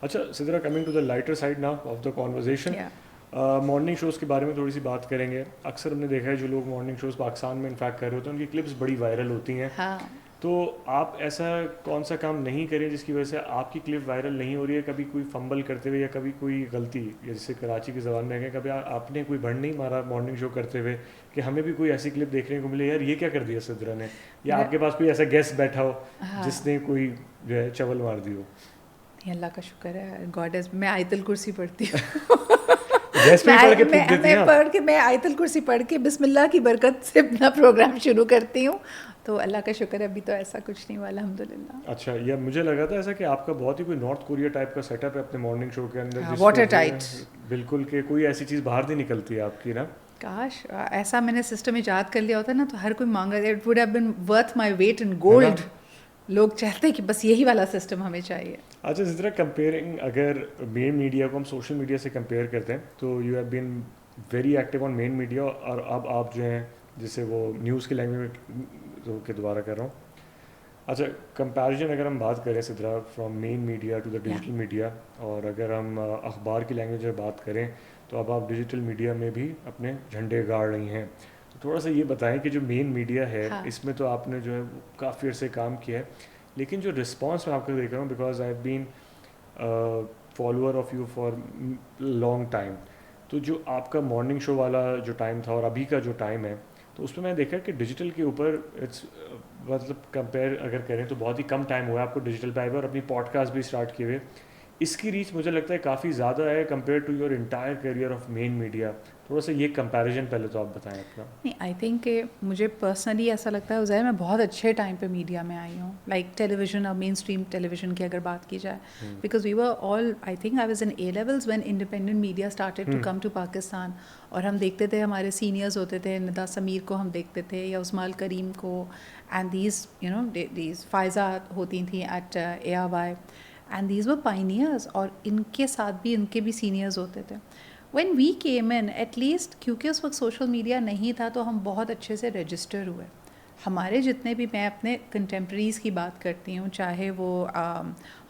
اچھا Sidra, coming to the lighter side now of the conversation, morning shows کے بارے میں تھوڑی سی بات کریں گے. اکثر ہم نے دیکھا ہے جو لوگ مارننگ شوز پاکستان میں انفیکٹ کر رہے ہوتے ہیں ان کی کلپس بڑی وائرل ہوتی ہیں. تو آپ ایسا کون سا کام نہیں کریں جس کی وجہ سے آپ کی کلپ وائرل نہیں ہو رہی ہے؟ کبھی کوئی فمبل کرتے ہوئے یا کبھی کوئی غلطی, یا جسے کراچی کی زبان میں کہیں, کبھی آپ نے کوئی بھنڈ نہیں مارا مارننگ شو کرتے ہوئے کہ ہمیں بھی کوئی ایسی کلپ دیکھنے کو ملے, یار یہ کیا کر دیا سدرا نے, یا آپ کے پاس کوئی ایسا گیسٹ بیٹھا ہو جس نے کوئی جو ہے چول مار دی ہو؟ اللہ کا شکر ہے, گاڈ از, میں آیت الکرسی پڑھتی ہوں. میں آیت الکرسی پڑھ کے بسم اللہ کی برکت سے اپنا پروگرام شروع کرتی ہوں. تو اللہ کا شکر ہے ابھی تو ایسا کچھ نہیں ہوا الحمد للہ. اچھا، یا مجھے لگا تھا ایسا کہ آپ کا بہت ہی کوئی نارتھ کوریا ٹائپ کا سیٹ اپ ہے اپنے مارننگ شو کے اندر, واٹر ٹائٹ. بالکل, کہ کوئی ایسی چیز باہر نہیں نکلتی ہے آپ کی نا. کاش ایسا میں نے سسٹم ایجاد کر لیا ہوتا نا تو ہر کوئی مانگا, it would have been worth my weight in gold. لوگ چاہتے کہ بس یہی والا سسٹم ہمیں چاہیے. اچھا, جس طرح کمپیئرنگ اگر مین میڈیا کو ہم سوشل میڈیا سے کمپیئر کرتے ہیں تو you have been very active on main media, اور اب آپ جو ہیں جسے وہ نیوز کی لینگویج کے دوبارہ کر رہا ہوں. اچھا, کمپیریزن اگر ہم بات کریں Sidra from main media to the digital media, اور اگر ہم اخبار کی لینگویج میں بات کریں تو اب آپ ڈیجیٹل میڈیا میں بھی اپنے جھنڈے گاڑ رہی ہیں. تو تھوڑا سا یہ بتائیں کہ جو مین میڈیا ہے اس میں تو آپ نے جو ہے کافی عرصے کام کیا ہے, لیکن جو رسپانس میں آپ کو دیکھ رہا ہوں, because I have been follower of you for long time, تو جو آپ کا مارننگ شو والا جو ٹائم تھا اور ابھی کا جو ٹائم ہے, تو اس میں نے دیکھا کہ ڈیجیٹل کے اوپر مطلب کمپیئر اگر کریں تو بہت ہی کم ٹائم ہوا ہے آپ کو ڈیجیٹل پہ آئے ہوئے, اور اپنی پوڈ کاسٹ بھی اسٹارٹ کیے ہوئے. اس کی ریچ مجھے لگتا ہے کافی زیادہ ہے compare to your entire career of main media. تھوڑا سا یہ کمپیریزن پہلے تو آپ بتائیں اپنا. نہیں, آئی تھنک کہ مجھے پرسنلی ایسا لگتا ہے عزیر میں بہت اچھے ٹائم پہ میڈیا میں آئی ہوں, لائک ٹیلی ویژن اور مین اسٹریم ٹیلی ویژن کی اگر بات کی جائے, because we were all, I think I was in A levels when independent media started to come to Pakistan, اور ہم دیکھتے تھے ہمارے سینئرز ہوتے تھے, ندا سمیر کو ہم دیکھتے تھے یا عثمان کریم کو, and these you know these Faiza ہوتی تھیں at A R Y, and these were pioneers, اور ان کے ساتھ بھی ان کے بھی سینئرز ہوتے تھے. When we came in at least, کیونکہ اس وقت سوشل میڈیا نہیں تھا تو ہم بہت اچھے سے رجسٹر ہوئے. ہمارے جتنے بھی, میں اپنے کنٹمپریز کی بات کرتی ہوں, چاہے وہ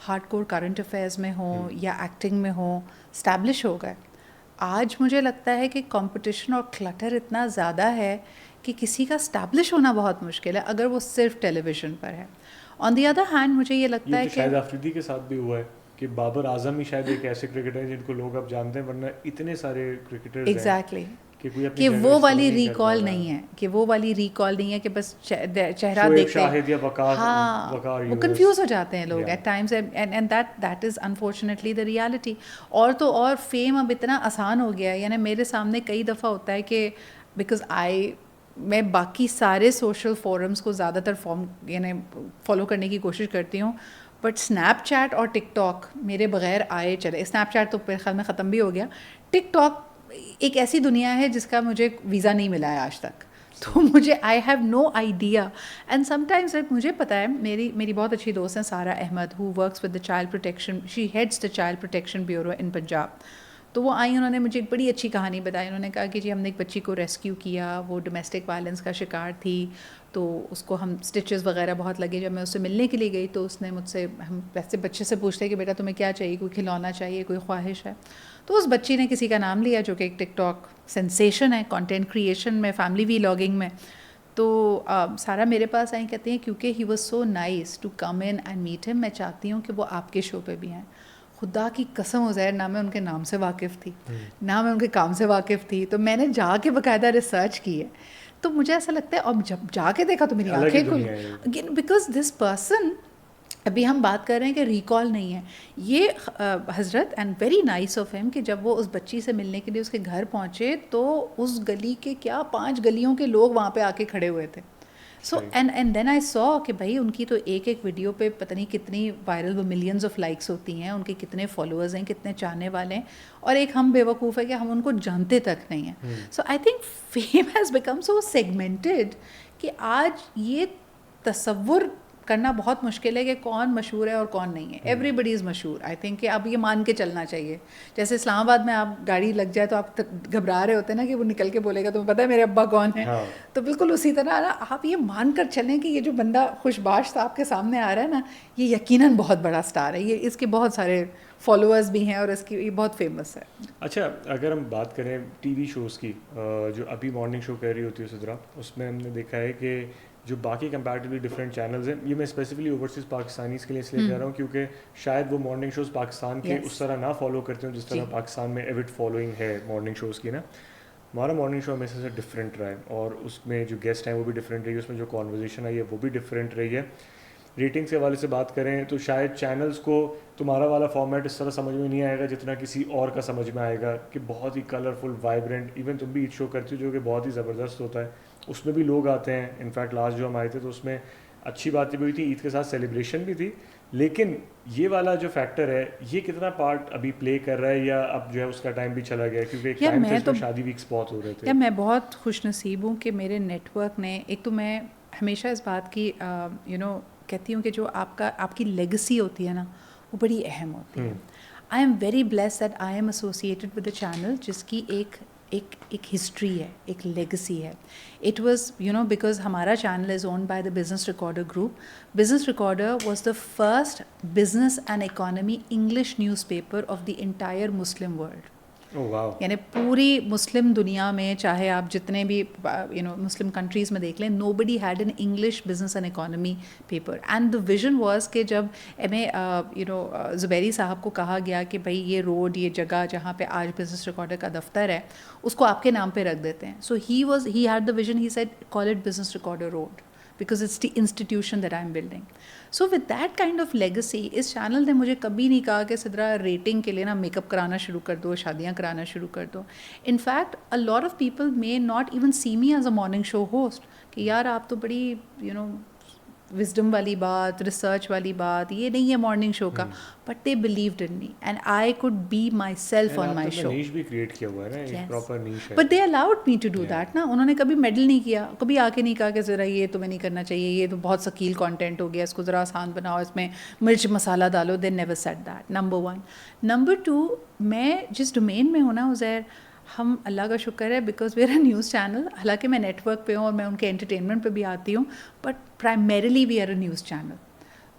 ہارڈ کور کرنٹ افیئرز میں ہوں یا ایکٹنگ میں ہوں, اسٹیبلش ہو گئے. آج مجھے لگتا ہے کہ کمپٹیشن اور کلٹر اتنا زیادہ ہے کہ کسی کا اسٹیبلش ہونا بہت مشکل ہے اگر وہ صرف ٹیلی ویژن پر ہے. آن دی ادر ہینڈ مجھے یہ لگتا ہے کہ شاید آفریدی کے ساتھ بھی ہوا ہے کہ بابر اعظم ہی شاید ایک ایسے کرکٹر ہیں جن کو لوگ اب جانتے ہیں, ورنہ اتنے سارے کرکٹرز ہیں ایگزیکٹلی کہ وہ والی ریکال نہیں ہے, کہ وہ والی ریکال نہیں ہے کہ بس چہرہ دیکھتے ہیں, ہاں وہ کنفیوز ہو جاتے ہیں لوگ at times, and that is unfortunately the reality. اور تو اور فیم اب اتنا آسان ہو گیا ہے, یعنی میرے سامنے کئی دفعہ ہوتا ہے کہ بیکاز میں باقی سارے سوشل فورمز کو زیادہ تر یعنی فالو کرنے کی کوشش کرتی ہوں, بٹ اسنیپ چیٹ اور ٹک ٹاک میرے بغیر آئے چلے. اسنیپ چیٹ تو میرے خیال میں ختم بھی ہو گیا, ٹک ٹاک ایک ایسی دنیا ہے جس کا مجھے ویزا نہیں ملا ہے آج تک, تو مجھے I have no idea. And sometimes مجھے پتہ ہے, میری بہت اچھی دوست ہیں Sara Ahmed, who works with the child protection, she heads the child protection bureau in Punjab. تو وہ آئی, انہوں نے مجھے ایک بڑی اچھی کہانی بتائی. انہوں نے کہا کہ جی ہم نے ایک بچی کو ریسکیو کیا, وہ ڈومیسٹک وائلنس کا شکار تھی, تو اس کو ہم اسٹچز وغیرہ بہت لگے. جب میں اس سے ملنے کے لیے گئی تو اس نے مجھ سے, ہم ویسے بچے سے پوچھتے کہ بیٹا تمہیں کیا چاہیے, کوئی کھلونا چاہیے, کوئی خواہش ہے, تو اس بچی نے کسی کا نام لیا جو کہ ایک ٹک ٹاک سینسیشن ہے کانٹینٹ کریشن میں, فیملی وی لاگنگ میں. تو سارا میرے پاس آئیں, کہتے ہیں کیونکہ he was so nice to come in and meet ہم, میں چاہتی ہوں کہ وہ آپ کے شو پہ بھی آئیں. خدا کی قسم عزیر, نہ میں ان کے نام سے واقف تھی, نہ میں ان کے کام سے واقف تھی, تو میں نے جا کے باقاعدہ ریسرچ کی ہے. تو مجھے ایسا لگتا ہے اب جب جا کے دیکھا تو میری آنکھیں کھل, بیکاز دس پرسن, ابھی ہم بات کر رہے ہیں کہ ریکال نہیں ہے یہ حضرت, and very nice of him کہ جب وہ اس بچی سے ملنے کے لیے اس کے گھر پہنچے تو اس گلی کے کیا 5 گلیوں کے لوگ وہاں پہ آ کے کھڑے ہوئے تھے. سو اینڈ دین آئی سو کہ بھائی ان کی تو ایک ویڈیو پہ پتہ نہیں کتنی وائرل, وہ ملینز آف لائکس ہوتی ہیں, ان کے کتنے فالوورز ہیں, کتنے چاہنے والے ہیں, اور ایک ہم بے وقوف ہے کہ ہم ان کو جانتے تک نہیں ہیں. So I think fame has become so segmented کہ آج یہ تصور کرنا بہت مشکل ہے کہ کون مشہور ہے اور کون نہیں ہے. ایوری بڈی از مشہور. آئی تھنک کہ اب یہ مان کے چلنا چاہیے. جیسے اسلام آباد میں آپ گاڑی لگ جائے تو آپ گھبرا رہے ہوتے ہیں نا کہ وہ نکل کے بولے گا تمہیں پتہ ہے میرے ابا کون ہے, تو بالکل اسی طرح آپ یہ مان کر چلیں کہ یہ جو بندہ خوش باش آپ کے سامنے آ رہا ہے نا, یہ یقیناً بہت بڑا اسٹار ہے, یہ اس کے بہت سارے فالوورز بھی ہیں اور اس کی یہ بہت فیمس ہے. اچھا, اگر ہم بات کریں ٹی وی شوز کی, جو ابھی مارننگ شو کر رہی ہوتی ہے سدرا, اس میں ہم نے دیکھا ہے کہ جو باقی کمپیریٹیولی ڈفرینٹ چینلز ہیں, یہ میں اسپیسیفکلی اوورسیز پاکستانیز کے لیے اس لیے کہہ رہا ہوں کیونکہ شاید وہ مارننگ شوز پاکستان کے اس طرح نہ فالو کرتے ہوں جس طرح پاکستان میں ایوڈ فالوئنگ ہے مارننگ شوز کی نا. ہمارا مارننگ شو ہمیشہ سے ڈفرینٹ رہا ہے, اور اس میں جو گیسٹ ہیں وہ بھی ڈفرینٹ رہی ہے, اس میں جو کانورزیشن آئی ہے وہ بھی ڈفرینٹ رہی ہے. ریٹنگس کے حوالے سے بات کریں تو شاید چینلز کو تمہارا والا فارمیٹ اس طرح سمجھ میں نہیں آئے گا جتنا کسی اور کا سمجھ میں آئے گا, کہ بہت ہی کلرفل, وائبرنٹ. ایون تم بھی عید شو کرتی ہو جو کہ بہت ہی زبردست ہوتا ہے, اس میں بھی لوگ آتے ہیں. انفیکٹ لاسٹ جو ہم آئے تھے تو اس میں اچھی باتیں بھی ہوئی تھی, عید کے ساتھ سیلیبریشن بھی تھی. لیکن یہ والا جو فیکٹر ہے یہ کتنا پارٹ ابھی پلے کر رہا ہے, یا اب جو ہے اس کا ٹائم بھی چلا گیا, کیونکہ ایک ٹائم تھا اس میں شادی ویکس بہت ہو رہے تھے. میں بہت خوش نصیب ہوں کہ میرے نیٹ ورک نے, ایک تو میں ہمیشہ اس بات کی کہتی ہوں کہ جو آپ کی لیگسی ہوتی ہے نا وہ بڑی اہم ہوتی ہے. I am very bless that I am associated with a channel جس کی ایک ہسٹری ہے, ایک لیگسی ہے. اٹ واز بیکاز ہمارا channel is owned by the business recorder group. Business recorder was the first business and economy English news paper of the entire Muslim world. یعنی پوری مسلم دنیا میں چاہے آپ جتنے بھی مسلم کنٹریز میں دیکھ لیں, nobody had an English business and economy paper. And the vision was کہ جب زبیری صاحب کو کہا گیا کہ بھائی یہ روڈ, یہ جگہ جہاں پہ آج بزنس ریکارڈر کا دفتر ہے اس کو آپ کے نام پہ رکھ دیتے ہیں. So he had the vision, he said call it business recorder road because it's the institution that I'm building. So with that kind of legacy, اس چینل نے مجھے کبھی نہیں کہا کہ سدرا ریٹنگ کے لیے نا میک اپ کرانا شروع کر دو, شادیاں کرانا شروع کر دو. In fact a lot of people may not even see me as a morning show host کہ یار آپ تو بڑی وزڈم والی بات, ریسرچ والی بات یہ نہیں ہے مارننگ شو کا, but they believed in me and I could be myself on my show. Niche بھی کریٹ کیا ہوا ہے نا, ایک پراپر نیش ہے. But they allowed me to do that نا. انہوں نے کبھی میڈل نہیں کیا, کبھی آ کے نہیں کہا کہ ذرا یہ تمہیں نہیں کرنا چاہیے, یہ تو بہت ثقیل کانٹینٹ ہو گیا, اس کو ذرا آسان بناؤ, اس میں مرچ مسالہ ڈالو. They never said that. Number 1. Number 2, میں جس ڈومین میں ہوں نا عزیر, ہم اللہ کا شکر ہے because we are a news channel. حالانکہ میں نیٹ ورک پہ ہوں اور میں ان کے انٹرٹینمنٹ پہ بھی آتی ہوں, but primarily we are a news channel.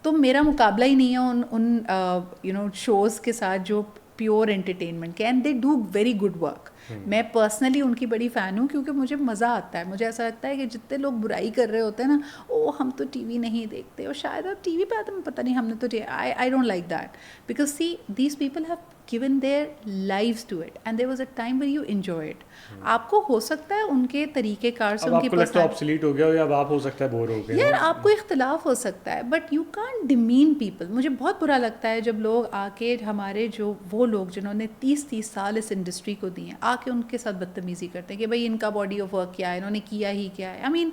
تو میرا مقابلہ ہی نہیں ہے ان شوز کے ساتھ جو پیور انٹرٹینمنٹ کے, and they do very good work. میں پرسنلی ان کی بڑی فین ہوں کیونکہ مجھے مزہ آتا ہے. مجھے ایسا لگتا ہے کہ جتنے لوگ برائی کر رہے ہوتے ہیں نا, او ہم تو ٹی وی نہیں دیکھتے, اور شاید اب ٹی وی پہ آتے ہیں, پتہ نہیں, ہم نے تو I don't like that because see these people have given their lives to it and there was a time where you enjoy it. آپ کو ہو سکتا ہے ان کے طریقہ کار سے ان کی پرسنالٹی آبسلیٹ ہو گیا, یا اب آپ ہو سکتا ہے بور ہو گئے, یار آپ کو اختلاف ہو سکتا ہے, but you can't Damon people. مجھے بہت برا لگتا ہے جب لوگ آ کے ہمارے جو وہ لوگ جنہوں نے 30 سال اس انڈسٹری کو دی ہیں, آ کے ان کے ساتھ بدتمیزی کرتے ہیں کہ بھائی ان کا باڈی آف ورک کیا ہے, انہوں نے کیا ہی کیا ہے. آئی مین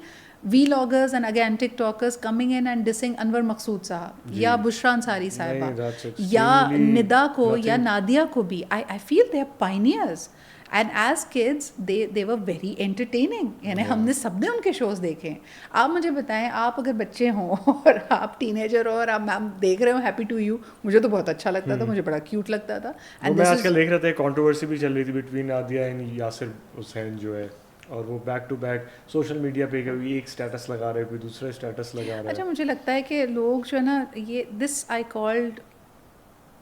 vloggers and again tiktokers coming in and dissing انور مقصود صاحب یا بشرا انصاری صاحبہ یا ندا کو یا نادیہ کو بھی. I feel they are pioneers and as kids they were very entertaining. یعنی ہم نے سب نے ان کے شوز دیکھے ہیں. آپ مجھے بتائیں, آپ اگر بچے ہوں اور آپ ٹین ایجر ہو اور آپ میم دیکھ رہے ہو ہیپی ٹو یو, مجھے تو بہت اچھا لگتا تھا, مجھے بڑا کیوٹ لگتا تھا. میں آج کل دیکھ رہا تھا کانٹروورسی بھی چل رہی تھی بٹوین نادیہ اینڈ یاسر حسین جو ہے, اور وہ back to back social media پہ کبھی ایک اسٹیٹس لگا رہے, کوئی دوسرا اسٹیٹس لگا رہا ہے. اچھا مجھے لگتا ہے کہ لوگ جو ہے نا, یہ this I called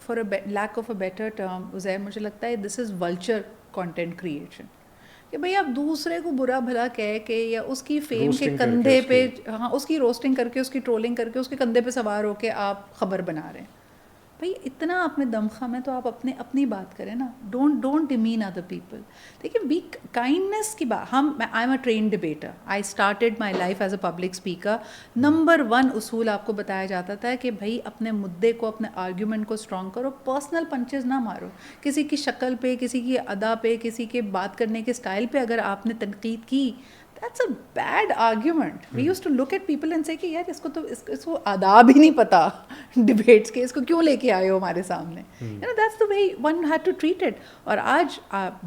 for a lack of a better term Uzair, مجھے لگتا ہے this is vulture content creation. کہ بھائی آپ دوسرے کو برا بھلا کہہ کے یا اس کی فیم کے کندھے پہ, ہاں اس کی روسٹنگ کر کے, اس کی ٹرولنگ کر کے, اس کے کندھے پہ سوار ہو کے آپ خبر بنا رہے ہیں. بھائی اتنا آپ میں دم خم ہے تو آپ اپنی بات کریں نا. Don't demean other people. دیکھیے بی کائنڈنیس کی بات. I am a trained debater. I started my life as a public speaker. Number 1 اصول آپ کو بتایا جاتا تھا کہ بھائی اپنے مدعے کو, اپنے آرگیومنٹ کو اسٹرانگ کرو, پرسنل پنچز نہ مارو. کسی کی شکل پہ, کسی کی ادا پہ, کسی کے بات کرنے کے اسٹائل پہ اگر آپ نے تنقید کی, that's a bad argument. We used to look at people and say کہ یار اس کو آداب ہی نہیں پتا ڈبیٹس کے, اس کو کیوں لے کے آئے ہو ہمارے سامنے. that's the way one had to treat it. اور آج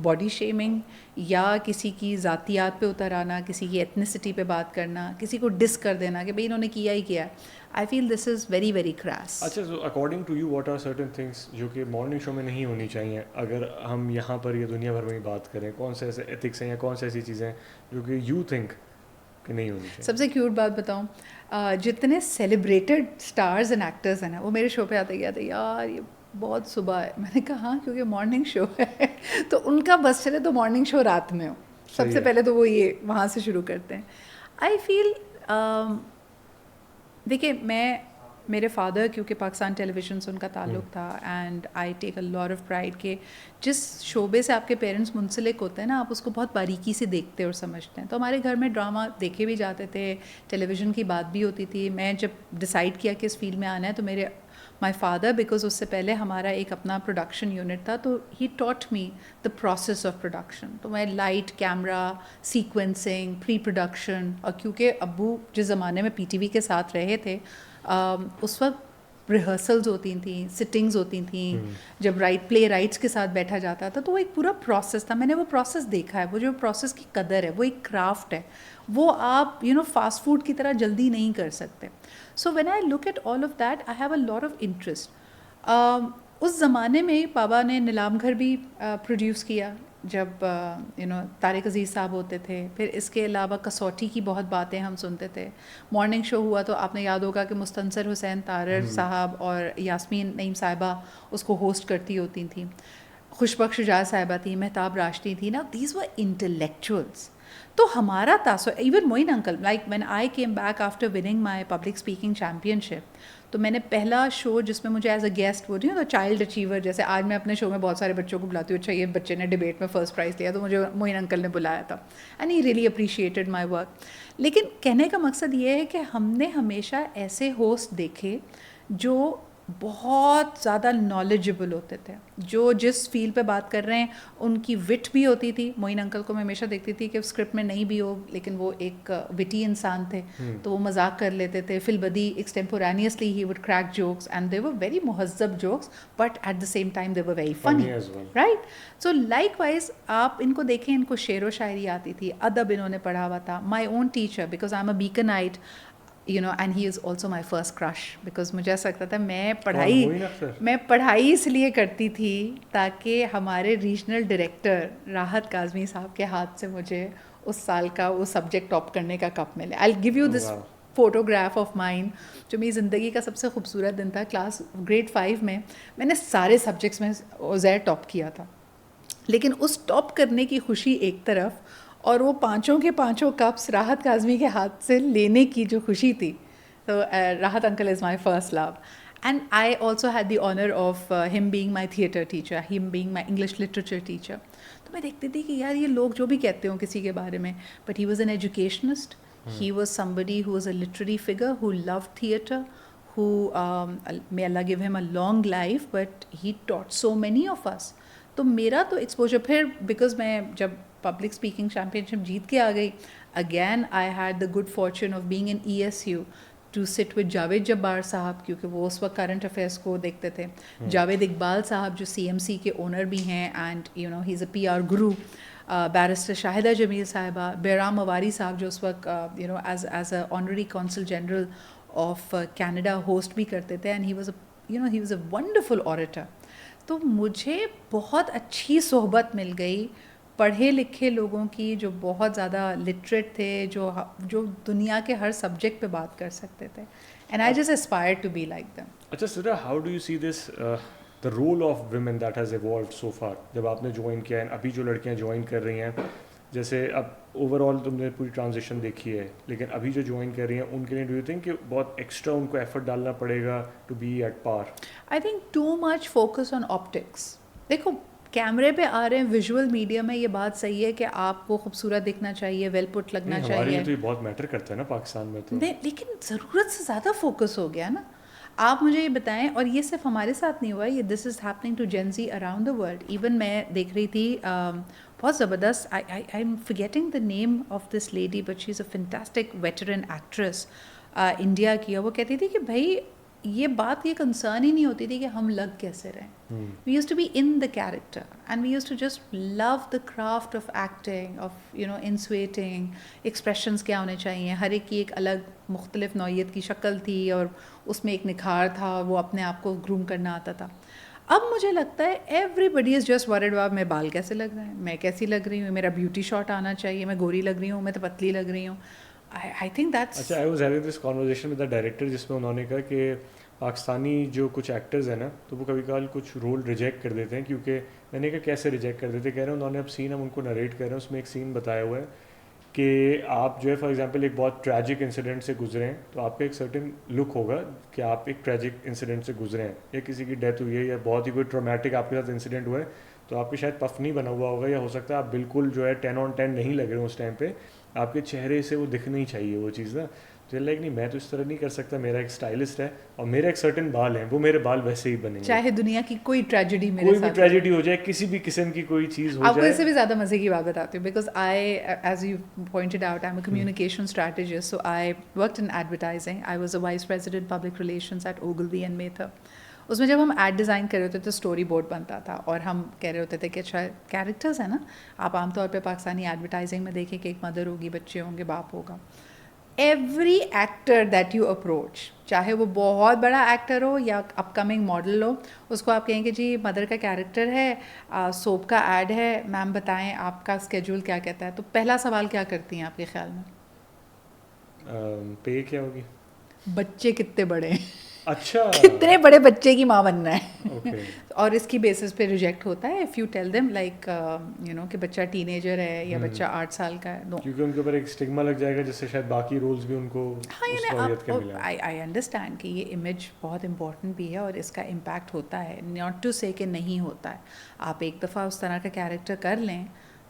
باڈی شیمنگ یا کسی کی ذاتیات پہ اتر آنا, کسی کی ایتھنیسٹی پہ بات کرنا, کسی کو ڈس کر دینا کہ بھائی انہوں نے کیا ہی کیا, I feel this is very very crass. اچھا, so according to you what are certain things جو کہ مارننگ شو میں نہیں ہونی چاہیے اگر ہم یہاں پر یا دنیا بھر میں بات کریں؟ کون سے ایسے ایتھکس ہیں یا کون سے ایسی چیزیں جو کہ یو تھنک کہ نہیں ہونی چاہیے؟ سب سے کیوٹ بات بتاؤں, جتنے سیلیبریٹڈ اسٹارز اینڈ ایکٹرز ہیں نا, وہ میرے شو پہ آتے گیا تھے, یار یہ بہت صبح ہے. میں نے کہا ہاں کیونکہ مارننگ شو ہے تو ان کا بس چلے تو مارننگ شو رات میں ہو. سب سے پہلے تو وہ یہ وہاں سے شروع کرتے ہیں. آئی فیل دیکھیے میں میرے فادر کیونکہ پاکستان ٹیلی ویژن سے ان کا تعلق تھا، and I take a lot of pride کہ جس شعبے سے آپ کے پیرنٹس منسلک ہوتے ہیں نا، آپ اس کو بہت باریکی سے دیکھتے اور سمجھتے ہیں. تو ہمارے گھر میں ڈرامہ دیکھے بھی جاتے تھے، ٹیلی ویژن کی بات بھی ہوتی تھی. میں جب ڈیسائیڈ کیا کہ اس فیلڈ میں آنا ہے تو مائی فادر، بیکاز اس سے پہلے ہمارا ایک اپنا پروڈکشن یونٹ تھا، تو ہی ٹاٹ می دا پروسیس آف پروڈکشن. تو میں لائٹ، کیمرا، سیکوینسنگ، پری پروڈکشن، اور کیونکہ ابو جس زمانے میں پی ٹی وی کے ساتھ رہے تھے، اس وقت ریہرسلز ہوتی تھیں، سٹنگز ہوتی تھیں، جب پلے رائٹس کے ساتھ بیٹھا جاتا تھا، تو وہ ایک پورا پروسیس تھا. میں نے وہ پروسیس دیکھا ہے. وہ جو پروسیس کی قدر ہے، وہ ایک کرافٹ ہے، وہ آپ فاسٹ فوڈ کی طرح جلدی نہیں کر سکتے. So when I look at all of that, I have a lot of interest. اس زمانے میں بابا نے نیلام گھر بھی پروڈیوس کیا جب طارق عزیز صاحب ہوتے تھے. پھر اس کے علاوہ کسوٹی کی بہت باتیں ہم سنتے تھے. مارننگ شو ہوا تو آپ نے یاد ہوگا کہ مستنصر حسین تارڑ صاحب اور یاسمین نعیم صاحبہ اس کو ہوسٹ کرتی ہوتی تھیں. خوشبخش شجاع صاحبہ تھیں، مہتاب راشدی تھی نا. These were intellectuals. تو ہمارا تاثر، even Moin uncle, like when I came back after winning my public speaking championship, تو میں نے پہلا شو جس میں مجھے ایز اے گیسٹ وہ نہیں ہوتا چائلڈ اچیور، جیسے آج میں اپنے شو میں بہت سارے بچوں کو بلاتی ہوں، اچھا یہ بچے نے ڈبیٹ میں فرسٹ پرائز لیا، تو مجھے موئن انکل نے بلایا تھا، and he really appreciated my work. لیکن کہنے کا مقصد یہ ہے کہ ہم نے ہمیشہ ایسے ہوسٹ دیکھے جو بہت زیادہ نالجبل ہوتے تھے، جو جس فیلڈ پہ بات کر رہے ہیں ان کی وٹ بھی ہوتی تھی. موئن انکل کو میں ہمیشہ دیکھتی تھی کہ اسکرپٹ میں نہیں بھی ہو لیکن وہ ایک وٹی انسان تھے، تو وہ مذاق کر لیتے تھے. فی البدی extemporaneously he would crack jokes and they were very مہذب jokes, but at the same time they were very funny, right? So likewise آپ ان کو دیکھیں، ان کو شعر و شاعری آتی تھی، ادب انہوں نے پڑھا ہوا تھا. My own teacher, because I am a Beaconite, and he is also my first crush, because مجھے ایسا لگتا تھا میں پڑھائی اس لیے کرتی تھی تاکہ ہمارے ریجنل ڈائریکٹر راحت کاظمی صاحب کے ہاتھ سے مجھے اس سال کا وہ سبجیکٹ ٹاپ کرنے کا کپ ملے. I gave you this photograph of mine, جو میری زندگی کا سب سے خوبصورت دن تھا. گریڈ 5 میں نے سارے سبجیکٹس میں زیر ٹاپ کیا تھا، لیکن اس ٹاپ کرنے کی خوشی ایک طرف، اور وہ پانچوں کے پانچوں کپس راحت کاظمی کے ہاتھ سے لینے کی جو خوشی تھی. تو Rahat uncle is my first love. And I also had the honour of him being my theatre teacher, him being my English literature teacher. تو میں دیکھتی تھی کہ یار یہ لوگ جو بھی کہتے ہوں کسی کے بارے میں، but he was an educationist, he was somebody who was a literary figure, who loved theatre, who may Allah give him a long life, but he taught so many of us. تو میرا تو exposure پھر، because میں جب public speaking champion شپ جیت کے آ گئی، again I had the good fortune of being in ESU to sit with Javed Jabbar sahib, کیونکہ وہ اس وقت کرنٹ افیئرس کو دیکھتے تھے. جاوید اقبال صاحب جو CMC کے اونر بھی ہیں، and he is a PR guru. Barrister Shahida Jamil sahiba, Byram Avari sahib جو اس وقت as a honorary consul general of Canada host بھی کرتے تھے، and he was a wonderful orator. تو مجھے بہت اچھی صحبت مل گئی پڑھے لکھے لوگوں کی، جو بہت زیادہ لٹریٹ تھے، جو دنیا کے ہر سبجیکٹ پہ بات کر سکتے تھے. And I just aspire to be like them. اچھا سرا، how do you see this the role of women that has evolved so far؟ جب آپ نے جوائن کیا ہے، ابھی جو لڑکیاں جوائن کر رہی ہیں، جیسے اب اوور آل تم نے پوری ٹرانزیشن دیکھی ہے، لیکن ابھی جو جوائن کر رہی ہیں ان کے لیے ڈو یو تھنک کہ بہت ایکسٹرا ان کو ایفرٹ ڈالنا پڑے گا to be at par? I think too much focus on optics. دیکھو کیمرے پہ آ رہے ہیں، ویژول میڈیم ہے، یہ بات صحیح ہے کہ آپ کو خوبصورت دکھنا چاہیے، ویل پٹ لگنا چاہیے. ہمارے لیے تو یہ بہت میٹر کرتا ہے نا پاکستان میں تو. لیکن ضرورت سے زیادہ فوکس ہو گیا نا. آپ مجھے یہ بتائیں، اور یہ صرف ہمارے ساتھ نہیں ہوا، یہ this is happening to Gen Z around the world. Even میں دیکھ رہی تھی بہت زبردست، I am forgetting the name of this lady, but she is a fantastic veteran actress India کی. وہ کہتی تھی کہ بھائی یہ بات، یہ کنسرن ہی نہیں ہوتی تھی کہ ہم لگ کیسے رہیں. We use to be in the character and we use to just love the craft of acting, of انسویٹنگ. ایکسپریشنس کیا ہونے چاہیے، ہر ایک کی ایک الگ مختلف نوعیت کی شکل تھی، اور اس میں ایک نکھار تھا، وہ اپنے آپ کو گروم کرنا آتا تھا. اب مجھے لگتا ہے everybody is just worried about میں بال کیسے لگ رہے ہیں، میں کیسی لگ رہی ہوں، میرا بیوٹی شاٹ آنا چاہیے، میں گوری لگ رہی ہوں، میں تو پتلی لگ رہی ہوں. I think that's... اچھا، I was having this conversation with the director جس میں انہوں نے کہا کہ پاکستانی جو کچھ ایکٹرز ہیں نا، تو وہ کبھی کبھار کچھ رول ریجیکٹ کر دیتے ہیں. کیونکہ میں نے کہا کیسے ریجیکٹ کر دیتے، کہہ رہے ہیں انہوں نے اب سین، ہم ان کو نریٹ کر رہے ہیں، اس میں ایک سین بتایا ہوا ہے کہ آپ جو ہے فار ایگزامپل ایک بہت ٹریجک انسیڈنٹ سے گزرے ہیں تو آپ کا ایک سرٹن لک ہوگا کہ آپ ایک ٹریجک انسیڈنٹ سے گزرے ہیں, یا کسی کی ڈیتھ ہوئی ہے یا بہت ہی کوئی ٹرومیٹک آپ کے ساتھ انسیڈنٹ ہوا ہے, تو آپ کے شاید پف نہیں بنا ہوا ہوگا, یا ہو سکتا ہے آپ بالکل جو ہے 10/10 نہیں لگ رہے ہوں اس ٹائم پہ, آپ کے چہرے سے وہ دکھنی چاہیے وہ چیز نا. تو لائک نہیں میں تو اس طرح نہیں کر سکتا, میرا ایک اسٹائلسٹ ہے اور میرا ایک سرٹن بال ہیں, وہ میرے بال ویسے ہی بنیں گے چاہے دنیا کی کوئی ٹریجڈی میرے کوئی ساتھ بھی ٹریجڈی ہو جائے, کسی بھی قسم کی کوئی چیز ہو آپ کو جائے. اس سے بھی زیادہ مزے کی بات بتاتی ہوں, because I as you pointed out I am a communication strategist, so I worked in advertising, I was a vice president public relations at Ogilvy and Mather. اس میں جب ہم ایڈ ڈیزائن کر رہے ہوتے تو اسٹوری بورڈ بنتا تھا, اور ہم کہہ رہے ہوتے تھے کہ اچھا کیریکٹرز ہیں نا, آپ عام طور پہ پاکستانی ایڈورٹائزنگ میں دیکھیں کہ ایک مدر ہوگی, بچے ہوں گے, باپ ہوگا. Every actor that you approach, چاہے وہ بہت بڑا ایکٹر ہو یا اپ کمنگ ماڈل ہو, اس کو آپ کہیں کہ جی مدر کا کیریکٹر ہے, سوپ کا ایڈ ہے, میم بتائیں آپ کا اسکیجول کیا کہتا ہے, تو پہلا سوال کیا کرتی ہیں آپ کے خیال میں؟ پے کیا ہوگی, بچے کتنے بڑے ہیں, اچھا کتنے بڑے بچے کی ماں بننا ہے. اوکے. اور اس کی بیسس پہ ریجیکٹ ہوتا ہے if you tell them like you know کہ بچہ ٹین ایجر ہے یا بچہ 8 سال کا ہے. نو, کیونکہ ان کے اوپر ایک اسٹگما لگ جائے گا جس سے شاید باقی رولز بھی ان کو اس نوعیت کے ملیں. آئی انڈرسٹینڈ کہ یہ امیج بہت امپورٹنٹ بھی ہے اور اس کا امپیکٹ ہوتا ہے, ناٹ ٹو سے کہ نہیں ہوتا ہے. آپ ایک دفعہ اس طرح کا کیریکٹر کر لیں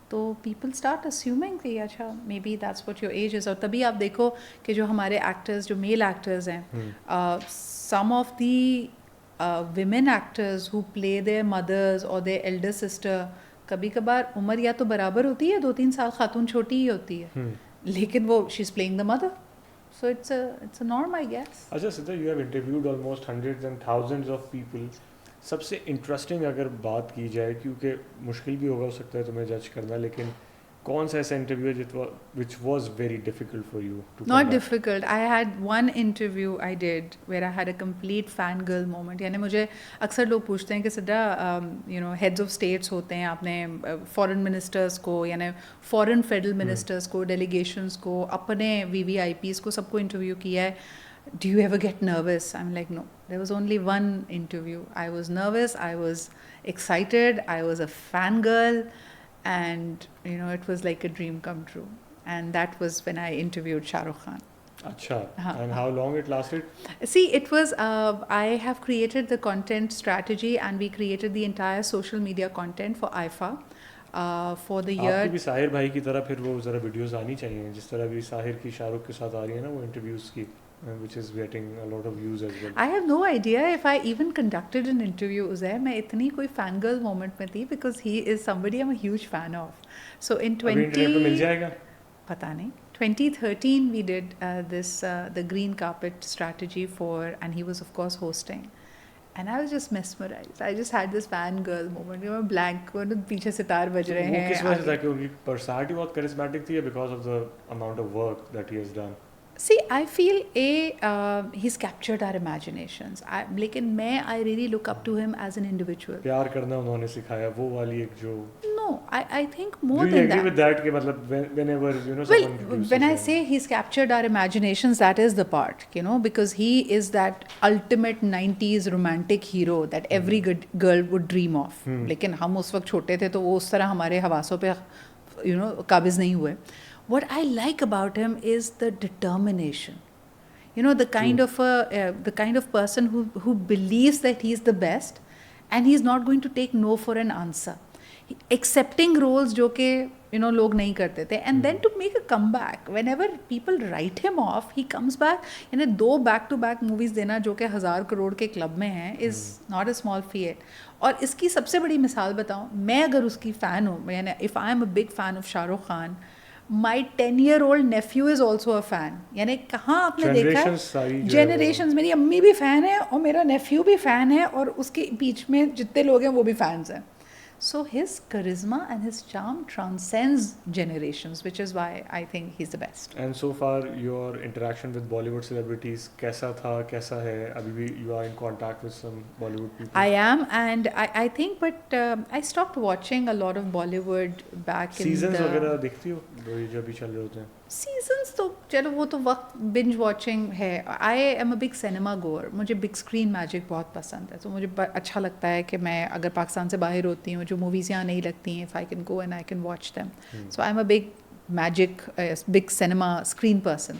تو پیپل اسٹارٹ اسیومنگ کہ اچھا maybe that's what your age is. اور تبھی آپ دیکھو کہ جو ہمارے ایکٹرز, جو میل ایکٹرز ہیں, some of the women actors who play their mothers اور دیئر ایلڈر سسٹر, کبھی کبھار عمر یا تو برابر ہوتی ہے, 2-3 سال خاتون چھوٹی ہی ہوتی ہے, لیکن وہ she is playing the mother. So it's a norm, I guess. اچھا سدھا, you have interviewed almost hundreds and thousands of people. سب سے انٹرسٹنگ اگر بات کی جائے, کیونکہ مشکل بھی ہوگا ہو سکتا ہے تمہیں جج کرنا, لیکن کون سا ایسا انٹرویو ہے which was very difficult for you to Not conduct? difficult. I had one interview I did where I had a complete fangirl moment. یعنی مجھے اکثر لوگ پوچھتے ہیں کہ سدھا you know heads of states ہوتے ہیں, آپ نے فورن منسٹرس کو یعنی فورن فیڈرل منسٹرس کو, ڈیلیگیشنس کو, اپنے وی وی آئی پیز کو, سب کو انٹرویو کیا ہے. Do you ever get nervous? I'm like, no. There was only one interview. I was nervous, I was excited, I was a fangirl, and you know it was like a dream come true. And that was when I interviewed Shah Rukh Khan. Acha. And how long it lasted? See, it was I have created the content strategy and we created the entire social media content for IFA for the year. آپ کی بھی ساحر بھائی کی طرح پھر وہ ذرا videos آنی چاہیے, جس طرح بھی ساحر کی شاہ رخ کے ساتھ آ رہی ہے نا وہ انٹرویوز کی, which is getting a lot of views as well. I have no idea if I even conducted an interview. Uzair, میں اتنی کوئی fan girl moment میں تھی because he is somebody I'm a huge fan of. So in 20 internet پہ مل جائے گا, پتہ نہیں, 2013 we did this the green carpet strategy for, and he was of course hosting, and I was just mesmerized. I just had this fan girl moment. You know, blank, وہ پیچھے ستار بج رہے ہیں. وہ کس وجہ سے تھا, کہ ان کی پرسنالٹی بہت کرسمیٹک تھی, یا because of the amount of work that he has done? See, I feel he's captured our imaginations. لیکن میں I really look up to him as an individual. پیار کرنا انہوں نے سکھایا, وہ والی ایک جو. No, I think more Do you than agree that. with that کہ مطلب whenever you know Well, someone introduces when I him. say he's captured our imaginations, that is the part, you know, because he is that ultimate 90s romantic hero that every good girl would dream of. لیکن ہم اس وقت چھوٹے تھے تو وہ اس طرح ہمارے حواسوں پہ you know قابض نہیں ہوئے. What I like about him is the determination. You know, the kind of person who believes that he's the best and he's not going to take no for an answer. Accepting roles جو کہ you know لوگ نہیں کرتے تھے, and then to make a comeback. Whenever people write him off, he comes back. یعنی 2 back to back movies دینا جو کہ 1000 crore کے کلب میں ہیں is not a small feat. اور اس کی سب سے بڑی مثال بتاؤں, میں اگر اس کی فین ہوں, یعنی if I am a big fan of Shah Rukh Khan, my 10-year-old nephew is also a fan. یعنی کہاں آپ نے دیکھا ہے جنریشنز, میری امی بھی فین ہے اور میرا نیفیو بھی فین ہے, اور اس کے بیچ میں جتنے لوگ ہیں وہ بھی فینز ہیں. So his charisma and his charm transcends generations, which is why I think he's the best. And so far your interaction with Bollywood celebrities کیسا تھا, کیسا ہے ابھی بھی? You are in contact with some Bollywood people? I am, and I think, but I stopped watching a lot of Bollywood back in the... Seasons وغیرہ دیکھتی ہو جو ابھی چل رہے ہوتے ہیں؟ سیزنس تو چلو وہ تو وقت بنج واچنگ ہے. I am a big cinema goer, مجھے بگ اسکرین میجک بہت پسند ہے, تو مجھے اچھا لگتا ہے کہ میں اگر پاکستان سے باہر ہوتی ہوں, جو موویز یہاں نہیں لگتی ہیں, if I can go and I can watch them. So I am a big magic, big cinema screen person.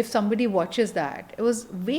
if somebody watches that, it was way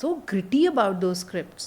so gritty about those scripts.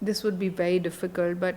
This would be very difficult, but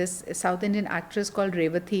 this South Indian actress called Revathi.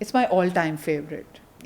It's my all-time favorite.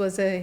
was a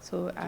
So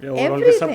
Everything.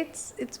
it's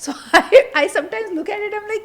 So I sometimes look at it, I'm like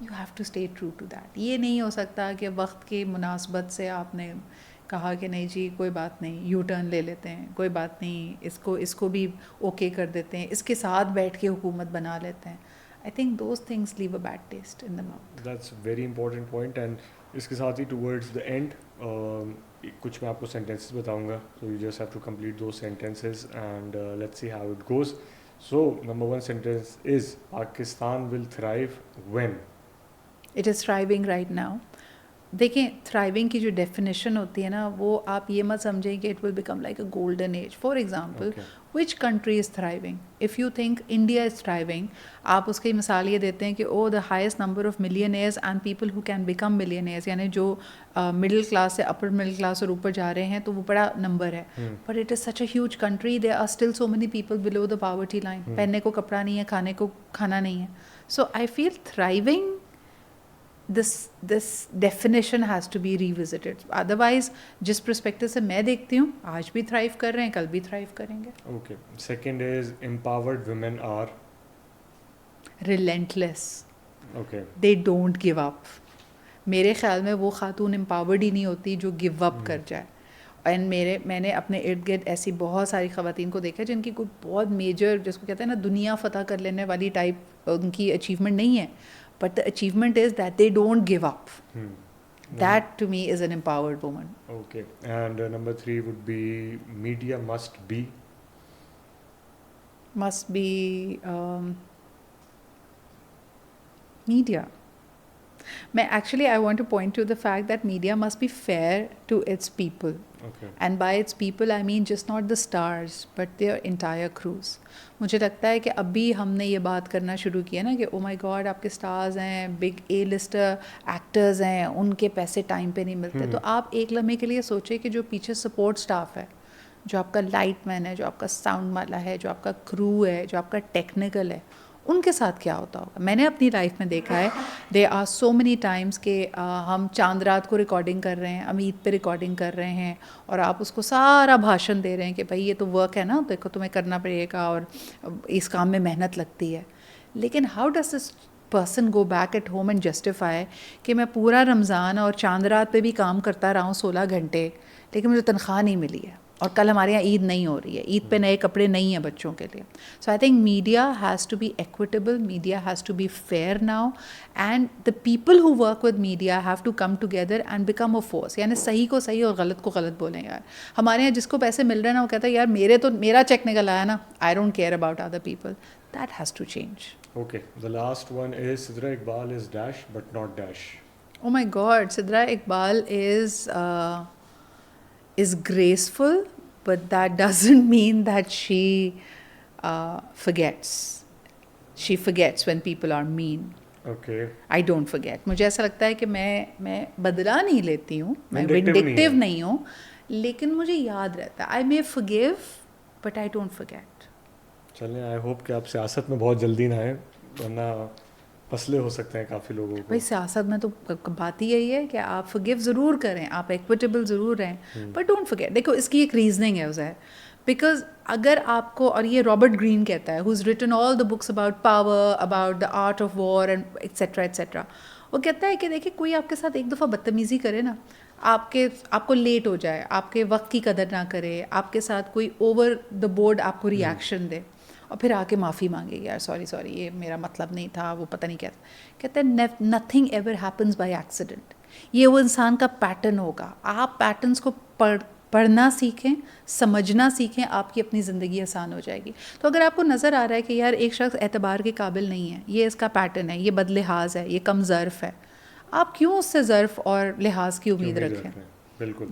you have to stay true to that. یہ نہیں ہو سکتا کہ وقت کی مناسبت سے آپ نے کہا کہ نہیں جی کوئی بات نہیں, یو ٹرن لے لیتے ہیں, کوئی بات نہیں, اس کو بھی اوکے کر دیتے ہیں, اس کے ساتھ بیٹھ کے حکومت بنا لیتے ہیں. I think those things leave a bad taste in the mouth. That's very important point. And اس کے ساتھ ہی ٹورڈز دا اینڈ کچھ میں آپ کو سینٹینسز بتاؤں گا, so you just have to complete those sentences and let's see how it goes. So number 1 sentence is Pakistan will thrive when. It is thriving right now. دیکھیں تھرائیونگ کی جو definition ہوتی ہے نا, وہ آپ یہ مت سمجھیں کہ it will become like a golden age. For example which country is thriving. If you think India is thriving, آپ اس کی مثال یہ دیتے ہیں کہ oh the highest number of millionaires and people who can become millionaires, یعنی جو مڈل کلاس سے اپر مڈل کلاس اور اوپر جا رہے ہیں, تو وہ بڑا نمبر ہے. But it is such a huge country, there are still so many people below the poverty line. پہننے کو کپڑا نہیں ہے, کھانے کو کھانا نہیں ہے. So I feel thriving, this definition has to be revisited. Otherwise جس پرسپیکٹو سے میں دیکھتی ہوں, آج بھی تھرائیو کر رہے ہیں, کل بھی تھرائیو کریں گے. Okay. Second is empowered women are relentless. Okay. they don't give up. میرے خیال میں وہ خاتون امپاورڈ ہی نہیں ہوتی جو گیو اپ کر جائے. اینڈ میں نے اپنے ارد گرد ایسی بہت ساری خواتین کو دیکھا جن کی کوئی بہت میجر, جس کو کہتے ہیں نا دنیا فتح کر لینے والی ٹائپ ان کی اچیومنٹ نہیں ہے, but the achievement is that they don't give up. That to me is an empowered woman. Okay. And number 3 would be media must be media. I want to point to the fact that media must be fair to its people. Okay. And by its people I mean just not the stars but their entire crews. مجھے لگتا ہے کہ ابھی ہم نے یہ بات کرنا شروع کیا نا کہ او مائی گاڈ آپ کے سٹارز ہیں, بگ اے لسٹر ایکٹرز ہیں, ان کے پیسے ٹائم پہ نہیں ملتے. تو آپ ایک لمحے کے لیے سوچیں کہ جو پیچھے سپورٹ سٹاف ہے, جو آپ کا لائٹ مین ہے, جو آپ کا ساؤنڈ والا ہے, جو آپ کا کرو ہے, جو آپ کا ٹیکنیکل ہے, ان کے ساتھ کیا ہوتا ہوگا. میں نے اپنی لائف میں دیکھا ہے they are so many times کہ ہم چاند رات کو ریکارڈنگ کر رہے ہیں, امید پہ ریکارڈنگ کر رہے ہیں, اور آپ اس کو سارا بھاشن دے رہے ہیں کہ بھائی یہ تو ورک ہے نا, دیکھو تمہیں کرنا پڑے گا اور اس کام میں محنت لگتی ہے. لیکن how does this person go back at home and justify کہ میں پورا رمضان اور چاند رات پہ بھی کام کرتا رہا ہوں 16 گھنٹے, لیکن مجھے تنخواہ نہیں ملی ہے, اور کل ہمارے یہاں عید نہیں ہو رہی ہے, عید پہ نئے کپڑے نہیں ہیں بچوں کے لیے. So I think media has to be equitable, media has to be fair now, and the people who work with media have to come together and become a force. یعنی صحیح کو صحیح اور غلط کو غلط بولیں. یار ہمارے یہاں جس کو پیسے مل رہے ہیں نا, وہ کہتا ہے یار میرا چیک نکل آیا نا, I don't care about other people. That has to change. Okay. The last one is Sidra Iqbal is dash but not dash. Oh my God, Sidra Iqbal is graceful, but that doesn't mean that she forgets. She forgets when people are mean. Okay. I don't forget. مجھے ایسا لگتا ہے کہ میں بدلا نہیں لیتی ہوں, میں Vindictive vindictive نہیں ہوں, لیکن مجھے یاد رہتا ہے. I may forgive, but I don't forget. چلیں, آئی ہوپ کہ آپ سیاست میں بہت جلدی نہ آئیں, ورنہ مسئلے ہو سکتے ہیں کافی لوگوں کو. بھائی سیاست میں تو بات ہی یہی ہے کہ آپ forgive ضرور کریں, آپ ایکویٹیبل ضرور رہیں, بٹ ڈونٹ forget. دیکھو اس کی ایک ریزننگ ہے اسے, بیکاز اگر آپ کو, اور یہ رابرٹ گرین کہتا ہے, who has written all the books about power, about the art of war and etcetera etcetera. وہ کہتا ہے کہ دیکھیں کوئی آپ کے ساتھ ایک دفعہ بدتمیزی کرے نا, آپ کو لیٹ ہو جائے, آپ کے وقت کی قدر نہ کرے, آپ کے ساتھ کوئی اوور دا بورڈ آپ کو ریئیکشن دے, اور پھر آ کے معافی مانگے, یار سوری یہ میرا مطلب نہیں تھا, وہ پتہ نہیں کیا تھا. کہتے ہیں nothing ever happens by accident. یہ وہ انسان کا پیٹرن ہوگا. آپ پیٹرنس کو پڑھنا سیکھیں, سمجھنا سیکھیں, آپ کی اپنی زندگی آسان ہو جائے گی. تو اگر آپ کو نظر آ رہا ہے کہ یار ایک شخص اعتبار کے قابل نہیں ہے, یہ اس کا پیٹرن ہے, یہ بد لحاظ ہے, یہ کم ظرف ہے, آپ کیوں اس سے ظرف اور لحاظ کی امید رکھیں. بالکل.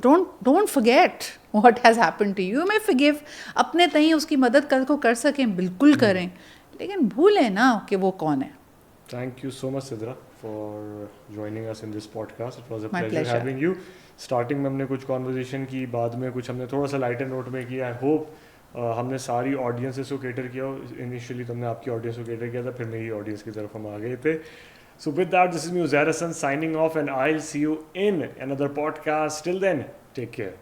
Don't forget what has happened to you. You may forgive. اپنے تئیں اس کی مدد کل کو کر سکیں, بالکل کریں, لیکن بھولیں نا کہ وہ کون ہے. Thank you so much Sidra for joining us in this podcast. It was a My pleasure having you. Starting میں ہم نے کچھ conversation کی, بعد میں کچھ ہم نے تھوڑا سا لائٹر نوٹ میں کیا. I hope ہم نے ساری آڈینسز کو کیٹر کیا. انیشیلی تو ہم نے آپ کی آڈینس کو کیٹر کیا تھا, پھر میری آڈینس کی طرف ہم آ گئے تھے. So with that, this is me Uzair Hassan signing off, and I'll see you in another podcast. Till then, take care.